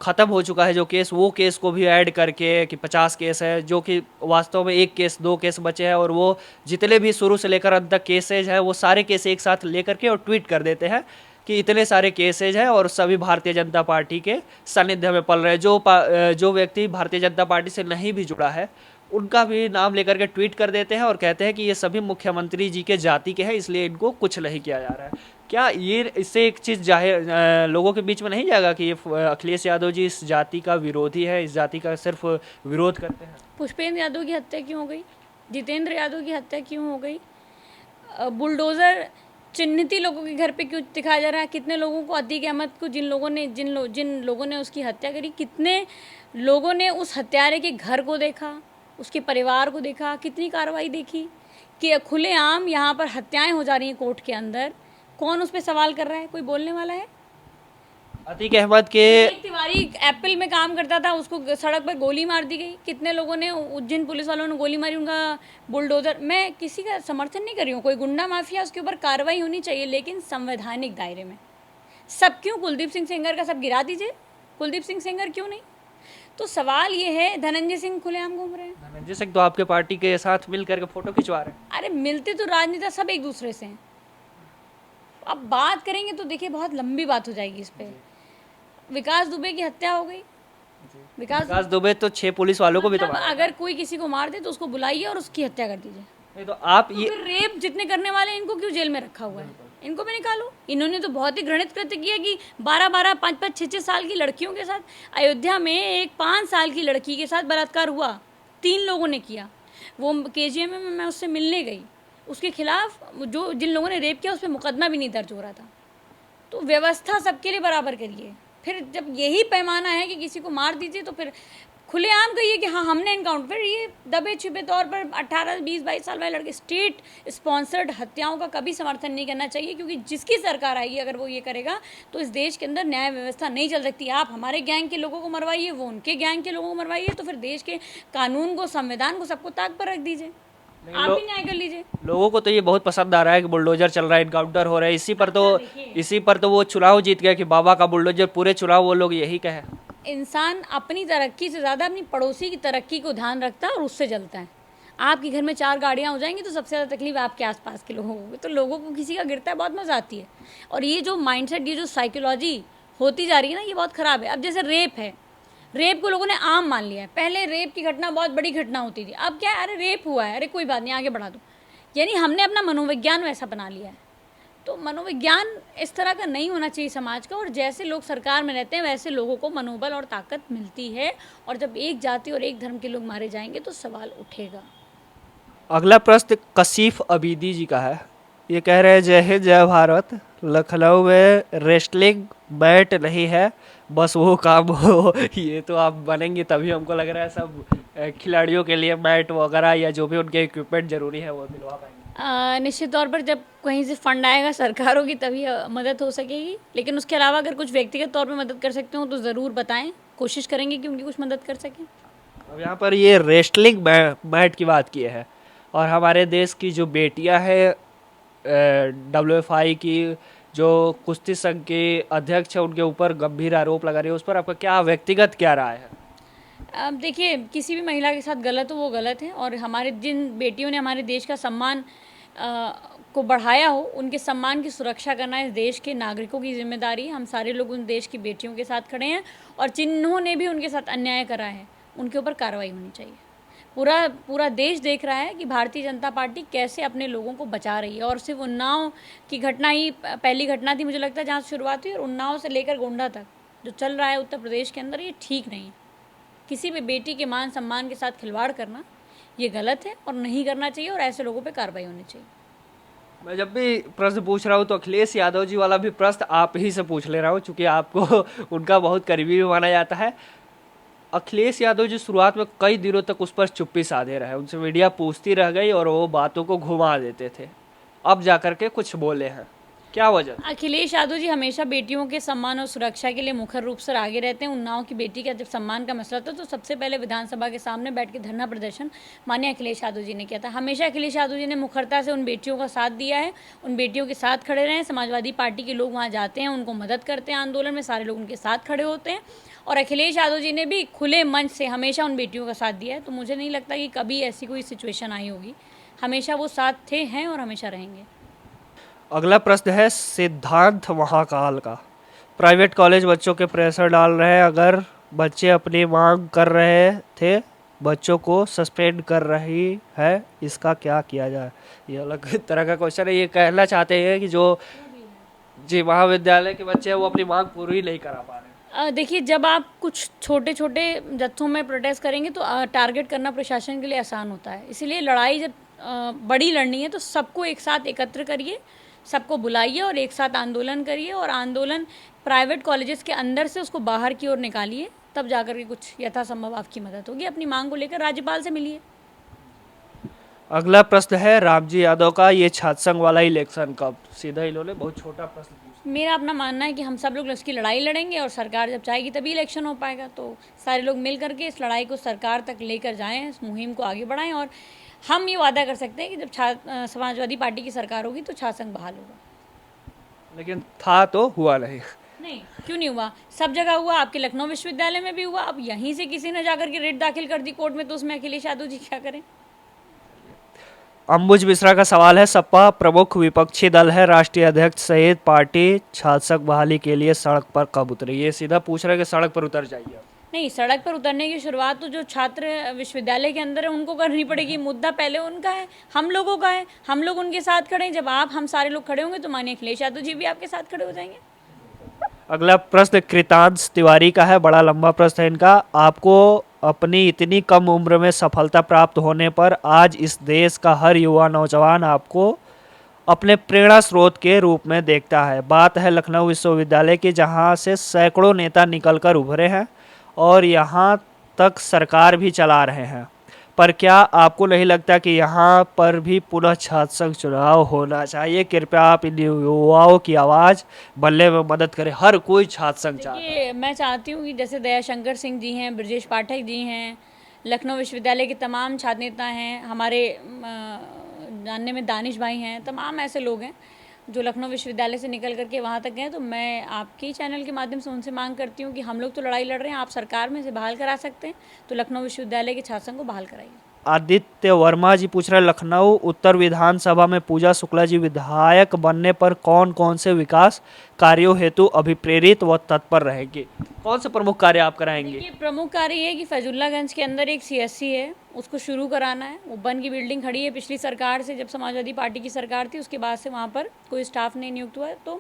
ख़त्म हो चुका है जो केस, वो केस को भी ऐड करके कि 50 केस है, जो कि वास्तव में 1 केस 2 केस बचे हैं, और वो जितने भी शुरू से लेकर अंत तक केसेज हैं वो सारे केस एक साथ लेकर के और ट्वीट कर देते हैं कि इतने सारे केसेज हैं और सभी भारतीय जनता पार्टी के सानिध्य में पल रहे हैं। जो व्यक्ति भारतीय जनता पार्टी से नहीं भी जुड़ा है उनका भी नाम लेकर के ट्वीट कर देते हैं और कहते हैं कि ये सभी मुख्यमंत्री जी के जाति के हैं, इसलिए इनको कुछ नहीं किया जा रहा है। क्या ये इससे एक चीज़ जाहिर लोगों के बीच में नहीं जाएगा कि ये अखिलेश यादव जी इस जाति का विरोधी है, इस जाति का सिर्फ विरोध करते हैं? पुष्पेंद्र यादव की हत्या क्यों हो गई? जितेंद्र यादव की हत्या क्यों हो गई? बुलडोज़र चिन्हित लोगों के घर पे क्यों दिखाया जा रहा है? कितने लोगों को, अतीक अहमद को, जिन लोगों ने उसकी हत्या करी, कितने लोगों ने उस हत्यारे के घर को देखा, उसके परिवार को देखा, कितनी कार्रवाई देखी कि खुलेआम यहाँ पर हत्याएं हो जा रही हैं कोर्ट के अंदर। कौन उस पर सवाल कर रहा है? कोई बोलने वाला है? अतीक अहमद के एक तिवारी एप्पल में काम करता था, उसको सड़क पर गोली मार दी गई। कितने लोगों ने, जिन पुलिस वालों ने गोली मारी, उनका बुलडोजर। मैं किसी का समर्थन नहीं कर रही हूँ, कोई गुंडा माफिया, उसके ऊपर कार्रवाई होनी चाहिए, लेकिन संवैधानिक दायरे में। सब क्यों? कुलदीप सिंह सेंगर का सब गिरा दीजिए, कुलदीप सिंह सेंगर क्यों नहीं? तो सवाल ये है, धनंजय सिंह खुलेआम घूम रहे हैं। धनंजय सिंह तो आपके पार्टी के साथ मिल करके फोटो खिंचवा रहे हैं। अरे मिलते तो राजनेता सब एक दूसरे से हैं। अब बात करेंगे तो देखिए बहुत लंबी बात हो जाएगी इस पे। विकास दुबे की हत्या हो गई। विकास दुबे तो 6 पुलिस वालों को भी तो मतलब मारा। अगर कोई किसी को मार दे तो उसको बुलाइए और उसकी हत्या कर दीजिए। नहीं तो आप तो ये फिर रेप जितने करने वाले हैं, इनको क्यों जेल में रखा हुआ है? इनको भी निकालो। इन्होंने तो बहुत ही घृणित कृत्य किया कि 12-12, 5-5, 6-6 साल की लड़कियों के साथ, अयोध्या में एक 5 साल की लड़की के साथ बलात्कार हुआ, 3 लोगों ने किया। वो KGM में मैं उससे मिलने गई, उसके खिलाफ जो जिन लोगों ने रेप किया उस पर मुकदमा भी नहीं दर्ज हो रहा था। तो व्यवस्था सबके लिए बराबर करिए। फिर जब यही पैमाना है कि किसी को मार दीजिए, तो फिर खुलेआम कहिए कि हाँ हमने इनकाउंटर। फिर ये दबे छिपे तौर पर 18, 20, 22 साल वाले लड़के, स्टेट स्पॉन्सर्ड हत्याओं का कभी समर्थन नहीं करना चाहिए, क्योंकि जिसकी सरकार आएगी अगर वो ये करेगा तो इस देश के अंदर न्याय व्यवस्था नहीं चल सकती। आप हमारे गैंग के लोगों को मरवाइए, वो उनके गैंग के लोगों को मरवाइए, तो फिर देश के कानून को, संविधान को, सबको ताक पर रख दीजिए। आप ही न्याय कर लीजिए। लोगों को तो ये बहुत पसंद आ रहा है कि बुलडोजर चल रहा है, इनकाउंटर हो रहा है। इसी पर तो वो चुनाव जीत गया कि बाबा का बुलडोजर। पूरे चुनाव वो लोग यही कहे। इंसान अपनी तरक्की से ज़्यादा अपनी पड़ोसी की तरक्की को ध्यान रखता है और उससे जलता है। आपके घर में 4 गाड़ियाँ हो जाएंगी तो सबसे ज़्यादा तकलीफ आपके आसपास के लोगों को। तो लोगों को किसी का गिरता है, बहुत मज़ा आती है। और ये जो माइंडसेट, ये जो साइकोलॉजी होती जा रही है ना, ये बहुत ख़राब है। अब जैसे रेप है, रेप को लोगों ने आम मान लिया है। पहले रेप की घटना बहुत बड़ी घटना होती थी, अब क्या है, अरे रेप हुआ है, अरे कोई बात नहीं, आगे बढ़ा दो। यानी हमने अपना मनोविज्ञान वैसा बना लिया है। तो मनोविज्ञान इस तरह का नहीं होना चाहिए समाज का। और जैसे लोग सरकार में रहते हैं वैसे लोगों को मनोबल और ताकत मिलती है। और जब एक जाति और एक धर्म के लोग मारे जाएंगे तो सवाल उठेगा। अगला प्रश्न कशीफ अबीदी जी का है। ये कह रहे हैं, जय हिंद जय भारत। लखनऊ में रेस्लिंग मैट नहीं है, बस वो काम हो। ये तो आप बनेंगे तभी हमको लग रहा है सब खिलाड़ियों के लिए मैट वगैरह या जो भी उनके इक्विपमेंट जरूरी है वो दिलवा पाएंगे। निश्चित तौर पर जब कहीं से फंड आएगा सरकारों की, तभी मदद हो सकेगी। लेकिन उसके अलावा अगर कुछ व्यक्तिगत तौर पर मदद कर सकते हो तो ज़रूर बताएं, कोशिश करेंगे कि उनकी कुछ मदद कर सकें। अब यहाँ पर ये रेस्लिंग मैट की बात की है, और हमारे देश की जो बेटियाँ हैं, WFI की जो कुश्ती संघ के अध्यक्ष है, उनके ऊपर गंभीर आरोप लगा रही है। उस पर आपका क्या व्यक्तिगत क्या राय है? अब देखिए, किसी भी महिला के साथ गलत हो वो गलत है। और हमारे जिन बेटियों ने हमारे देश का सम्मान को बढ़ाया हो, उनके सम्मान की सुरक्षा करना इस देश के नागरिकों की जिम्मेदारी है। हम सारे लोग उन देश की बेटियों के साथ खड़े हैं, और जिन्होंने भी उनके साथ अन्याय करा है उनके ऊपर कार्रवाई होनी चाहिए। पूरा देश देख रहा है कि भारतीय जनता पार्टी कैसे अपने लोगों को बचा रही है। और सिर्फ उन्नाव की घटना ही पहली घटना थी मुझे लगता है जहाँ से शुरुआत हुई, और उन्नाव से लेकर गोंडा तक जो चल रहा है उत्तर प्रदेश के अंदर, ये ठीक नहीं है। किसी भी बेटी के मान सम्मान के साथ खिलवाड़ करना ये गलत है और नहीं करना चाहिए, और ऐसे लोगों पे कार्रवाई होनी चाहिए। मैं जब भी प्रश्न पूछ रहा हूँ तो अखिलेश यादव जी वाला भी प्रश्न आप ही से पूछ ले रहा हूँ, क्योंकि आपको उनका बहुत करीबी भी माना जाता है। अखिलेश यादव जी शुरुआत में कई दिनों तक उस पर चुप्पी साधे रहे, उनसे मीडिया पूछती रह गई और वो बातों को घुमा देते थे। अब जाकर के कुछ बोले हैं, क्या वजह? अखिलेश यादव जी हमेशा बेटियों के सम्मान और सुरक्षा के लिए मुखर रूप से आगे रहते हैं। उन्नाव की बेटी का जब सम्मान का मसला था तो सबसे पहले विधानसभा के सामने बैठ के धरना प्रदर्शन माननीय अखिलेश यादव जी ने किया था। हमेशा अखिलेश यादव जी ने मुखरता से उन बेटियों का साथ दिया है, उन बेटियों के साथ खड़े रहे हैं। समाजवादी पार्टी के लोग वहाँ जाते हैं, उनको मदद करते हैं, आंदोलन में सारे लोग उनके साथ खड़े होते हैं। और अखिलेश यादव जी ने भी खुले मंच से हमेशा उन बेटियों का साथ दिया है। तो मुझे नहीं लगता कि कभी ऐसी कोई सिचुएशन आई होगी। हमेशा वो साथ थे, हैं और हमेशा रहेंगे। अगला प्रश्न है सिद्धांत महाकाल का। प्राइवेट कॉलेज बच्चों के प्रेशर डाल रहे हैं, अगर बच्चे अपनी मांग कर रहे थे बच्चों को सस्पेंड कर रही है, इसका क्या किया जाए? ये अलग तरह का क्वेश्चन है। ये कहना चाहते हैं कि जो जी महाविद्यालय के बच्चे हैं वो अपनी मांग पूरी नहीं करा पा रहे। देखिए, जब आप कुछ छोटे छोटे जत्थों में प्रोटेस्ट करेंगे तो टारगेट करना प्रशासन के लिए आसान होता है। इसीलिए लड़ाई जब बड़ी लड़नी है तो सबको एक साथ एकत्र करिए, सबको बुलाइए और एक साथ आंदोलन करिए। और आंदोलन प्राइवेट कॉलेजेस के अंदर से उसको बाहर की ओर निकालिए। तब जाकर के कुछ यथासंभव आपकी मदद होगी। अपनी मांग को लेकर राज्यपाल से मिलिए। अगला प्रश्न है रामजी यादव का, ये छात्र संघ वाला इलेक्शन कब? सीधा इन्होंने बहुत छोटा प्रश्न पूछा। मेरा अपना मानना है कि हम सब लोग इसकी लड़ाई लड़ेंगे और सरकार जब चाहेगी तभी इलेक्शन हो पाएगा। तो सारे लोग मिल करके इस लड़ाई को सरकार तक लेकर जाएं, इस मुहिम को आगे बढ़ाएं और हम ये वादा कर सकते हैं कि जब समाजवादी पार्टी की सरकार होगी तो छात्र संघ बहाल होगा। लेकिन था तो हुआ नहीं। नहीं, क्यों नहीं हुआ? सब जगह हुआ। आपके लखनऊ विश्वविद्यालय में भी हुआ। अब यहीं से किसी ने जाकर के रिट दाखिल कर दी कोर्ट में, तो उसमें अखिलेश यादव जी क्या करें? अंबुज मिश्रा का सवाल है, सपा प्रमुख विपक्षी दल है, राष्ट्रीय अध्यक्ष सहित पार्टी छात्र संघ बहाली के लिए सड़क पर कब उतरी? ये सीधा पूछ रहे हैं कि सड़क पर उतर जाइए। नहीं, सड़क पर उतरने की शुरुआत तो जो छात्र विश्वविद्यालय के अंदर है उनको करनी पड़ेगी। मुद्दा पहले उनका है, हम लोगों का है। हम लोग उनके साथ खड़े हैं। जब हम सारे लोग खड़े होंगे तो माननीय अखिलेश यादव जी भी आपके साथ खड़े हो जाएंगे। अगला प्रश्न कृतांश तिवारी का है, बड़ा लंबा प्रश्न है इनका। आपको अपनी इतनी कम उम्र में सफलता प्राप्त होने पर आज इस देश का हर युवा नौजवान आपको अपने प्रेरणा स्रोत के रूप में देखता है। बात है लखनऊ विश्वविद्यालय की, जहां से सैकड़ों नेता निकलकर उभरे हैं और यहां तक सरकार भी चला रहे हैं। पर क्या आपको नहीं लगता कि यहाँ पर भी पुनः छात्र संघ चुनाव होना चाहिए? कृपया आप इन युवाओं की आवाज़ बनने में मदद करें। हर कोई छात्र संघ चाहता है। देखिए, मैं चाहती हूँ कि जैसे दयाशंकर सिंह जी हैं, ब्रजेश पाठक जी हैं, लखनऊ विश्वविद्यालय के तमाम छात्र नेता हैं, हमारे जानने में दानिश भाई हैं, तमाम ऐसे लोग हैं जो लखनऊ विश्वविद्यालय से निकल करके वहाँ तक गए। तो मैं आपके चैनल के माध्यम से उनसे मांग करती हूँ कि हम लोग तो लड़ाई लड़ रहे हैं, आप सरकार में से बहाल करा सकते हैं तो लखनऊ विश्वविद्यालय के छात्र संघ को बहाल कराइए। आदित्य वर्मा जी पूछ रहे हैं, लखनऊ उत्तर विधानसभा में पूजा शुक्ला जी विधायक बनने पर कौन कौन से विकास कार्यों हेतु अभिप्रेरित व तत्पर रहेंगे? कौन से प्रमुख कार्य आप कराएंगे? ये प्रमुख कार्य ये है कि फैजुल्लागंज के अंदर एक सीएससी है, उसको शुरू कराना है। वो बन की बिल्डिंग खड़ी है पिछली सरकार से, जब समाजवादी पार्टी की सरकार थी उसके बाद से वहाँ पर कोई स्टाफ नहीं नियुक्त हुआ है। तो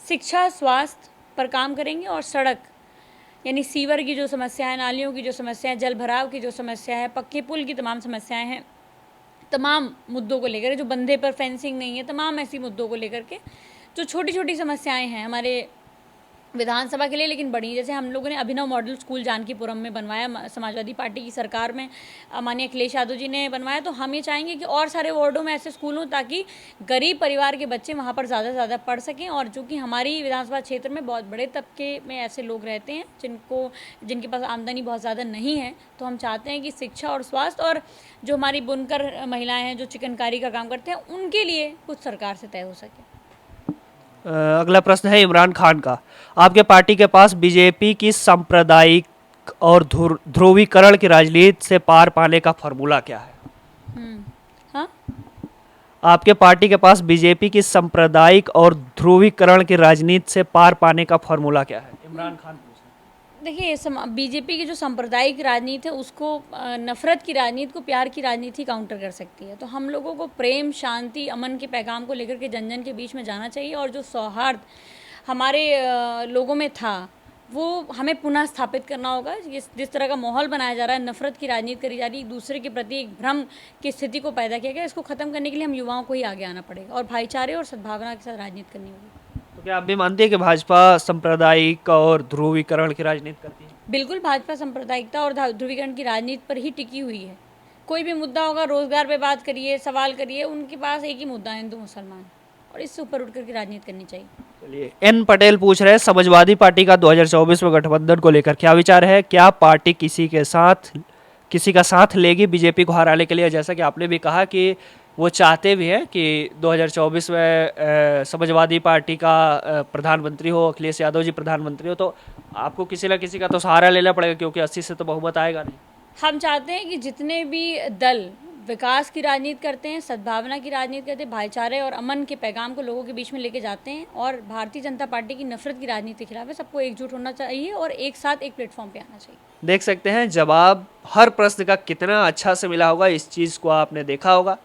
शिक्षा स्वास्थ्य पर काम करेंगे और सड़क यानी सीवर की जो समस्या है, नालियों की जो समस्या है, जल भराव की जो समस्या है, पक्के पुल की तमाम समस्याएं हैं, तमाम मुद्दों को लेकर, जो बंधे पर फेंसिंग नहीं है, तमाम ऐसी मुद्दों को लेकर के जो छोटी छोटी समस्याएं हैं हमारे विधानसभा के लिए लेकिन बड़ी, जैसे हम लोगों ने अभिनव मॉडल स्कूल जानकीपुरम में बनवाया, समाजवादी पार्टी की सरकार में माननीय अखिलेश यादव जी ने बनवाया। तो हम ये चाहेंगे कि और सारे वार्डों में ऐसे स्कूल हों ताकि गरीब परिवार के बच्चे वहाँ पर ज़्यादा से ज़्यादा पढ़ सकें। और जो कि हमारी विधानसभा क्षेत्र में बहुत बड़े तबके में ऐसे लोग रहते हैं जिनके पास आमदनी बहुत ज़्यादा नहीं है, तो हम चाहते हैं कि शिक्षा और स्वास्थ्य और जो हमारी बुनकर महिलाएँ हैं जो चिकनकारी का काम करते हैं उनके लिए कुछ सरकार से तय हो सके। अगला प्रश्न है इमरान खान का, आपके पार्टी के पास बीजेपी की सांप्रदायिक और ध्रुवीकरण की राजनीति से पार पाने का फॉर्मूला क्या है? हाँ, आपके पार्टी के पास बीजेपी की सांप्रदायिक और ध्रुवीकरण की राजनीति से पार पाने का फॉर्मूला क्या है? इमरान खान पूछ रहे हैं। देखिए, बीजेपी की जो सांप्रदायिक राजनीति है उसको नफरत की राजनीति को प्यार की राजनीति काउंटर कर सकती है। तो हम लोगों को प्रेम, शांति, अमन के पैगाम को लेकर के जन जन के बीच में जाना चाहिए और जो सौहार्द हमारे लोगों में था वो हमें पुनः स्थापित करना होगा। जिस तरह का माहौल बनाया जा रहा है, नफरत की राजनीति करी जा रही है, एक दूसरे के प्रति एक भ्रम की स्थिति को पैदा किया गया, इसको खत्म करने के लिए हम युवाओं को ही आगे आना पड़ेगा और भाईचारे और सद्भावना के साथ राजनीति करनी होगी। तो क्या आप भी मानते हैं कि भाजपा सांप्रदायिक और ध्रुवीकरण की राजनीति करती है? बिल्कुल, भाजपा सांप्रदायिकता और ध्रुवीकरण की राजनीति पर ही टिकी हुई है। कोई भी मुद्दा होगा, रोजगार पे बात करिए, सवाल करिए, उनके पास एक ही मुद्दा है, हिंदू मुसलमान, और इससे ऊपर उठ करके राजनीति करनी चाहिए। चलिए, एन पटेल पूछ रहे हैं, समाजवादी पार्टी का 2024 में गठबंधन को लेकर क्या विचार है? क्या पार्टी किसी का साथ लेगी बीजेपी को हराने के लिए? जैसा कि आपने भी कहा कि वो चाहते भी हैं कि 2024 में समाजवादी पार्टी का प्रधानमंत्री हो, अखिलेश यादव जी प्रधानमंत्री हो, तो आपको किसी न किसी का तो सहारा लेना पड़ेगा क्योंकि 80 से तो बहुमत आएगा नहीं। हम चाहते हैं कि जितने भी दल विकास की राजनीति करते हैं, सद्भावना की राजनीति करते हैं, भाईचारे और अमन के पैगाम को लोगों के बीच में लेके जाते हैं और भारतीय जनता पार्टी की नफरत की राजनीति के खिलाफ है, सबको एकजुट होना चाहिए और एक साथ एक प्लेटफॉर्म पे आना चाहिए। देख सकते हैं जवाब हर प्रश्न का कितना अच्छा से मिला होगा, इस चीज़ को आपने देखा होगा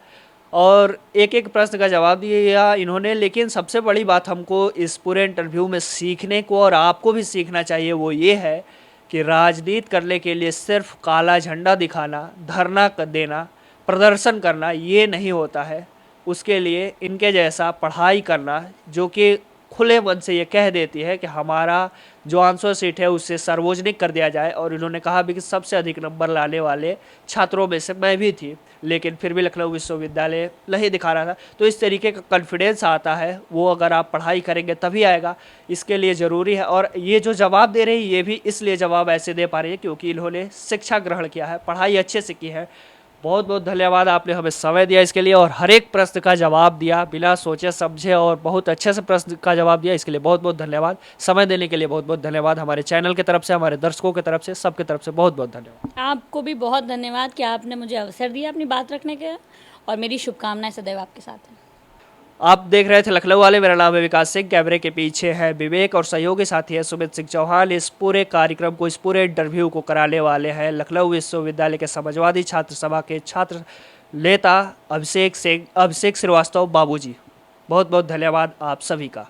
और एक एक प्रश्न का जवाब दिया इन्होंने। लेकिन सबसे बड़ी बात हमको इस पूरे इंटरव्यू में सीखने को और आपको भी सीखना चाहिए वो ये है कि राजनीति करने के लिए सिर्फ काला झंडा दिखाना, धरना देना, प्रदर्शन करना ये नहीं होता है। उसके लिए इनके जैसा पढ़ाई करना जो कि खुले मन से ये कह देती है कि हमारा जो आंसर सीट है उससे सार्वजनिक कर दिया जाए। और इन्होंने कहा भी कि सबसे अधिक नंबर लाने वाले छात्रों में से मैं भी थी, लेकिन फिर भी लखनऊ विश्वविद्यालय नहीं दिखा रहा था। तो इस तरीके का कॉन्फिडेंस आता है, वो अगर आप पढ़ाई करेंगे तभी आएगा, इसके लिए ज़रूरी है। और ये जो जवाब दे रही है ये भी इसलिए जवाब ऐसे दे पा रही है क्योंकि इन्होंने शिक्षा ग्रहण किया है, पढ़ाई अच्छे से की है। बहुत बहुत धन्यवाद, आपने हमें समय दिया इसके लिए और हर एक प्रश्न का जवाब दिया बिना सोचे समझे, और बहुत अच्छे से प्रश्न का जवाब दिया, इसके लिए बहुत बहुत धन्यवाद। समय देने के लिए बहुत बहुत धन्यवाद। हमारे चैनल की तरफ से, हमारे दर्शकों की तरफ से, सबकी तरफ से बहुत बहुत धन्यवाद। आपको भी बहुत धन्यवाद कि आपने मुझे अवसर दिया अपनी बात रखने के, और मेरी शुभकामनाएं सदैव आपके साथ हैं। आप देख रहे थे लखनऊ वाले, मेरा नाम है विकास सिंह, कैमरे के पीछे है विवेक और सहयोगी साथी है सुमित सिंह चौहान। इस पूरे कार्यक्रम को, इस पूरे इंटरव्यू को कराने वाले हैं लखनऊ विश्वविद्यालय के समाजवादी छात्र सभा के छात्र नेता अभिषेक श्रीवास्तव बाबूजी। बहुत बहुत धन्यवाद आप सभी का।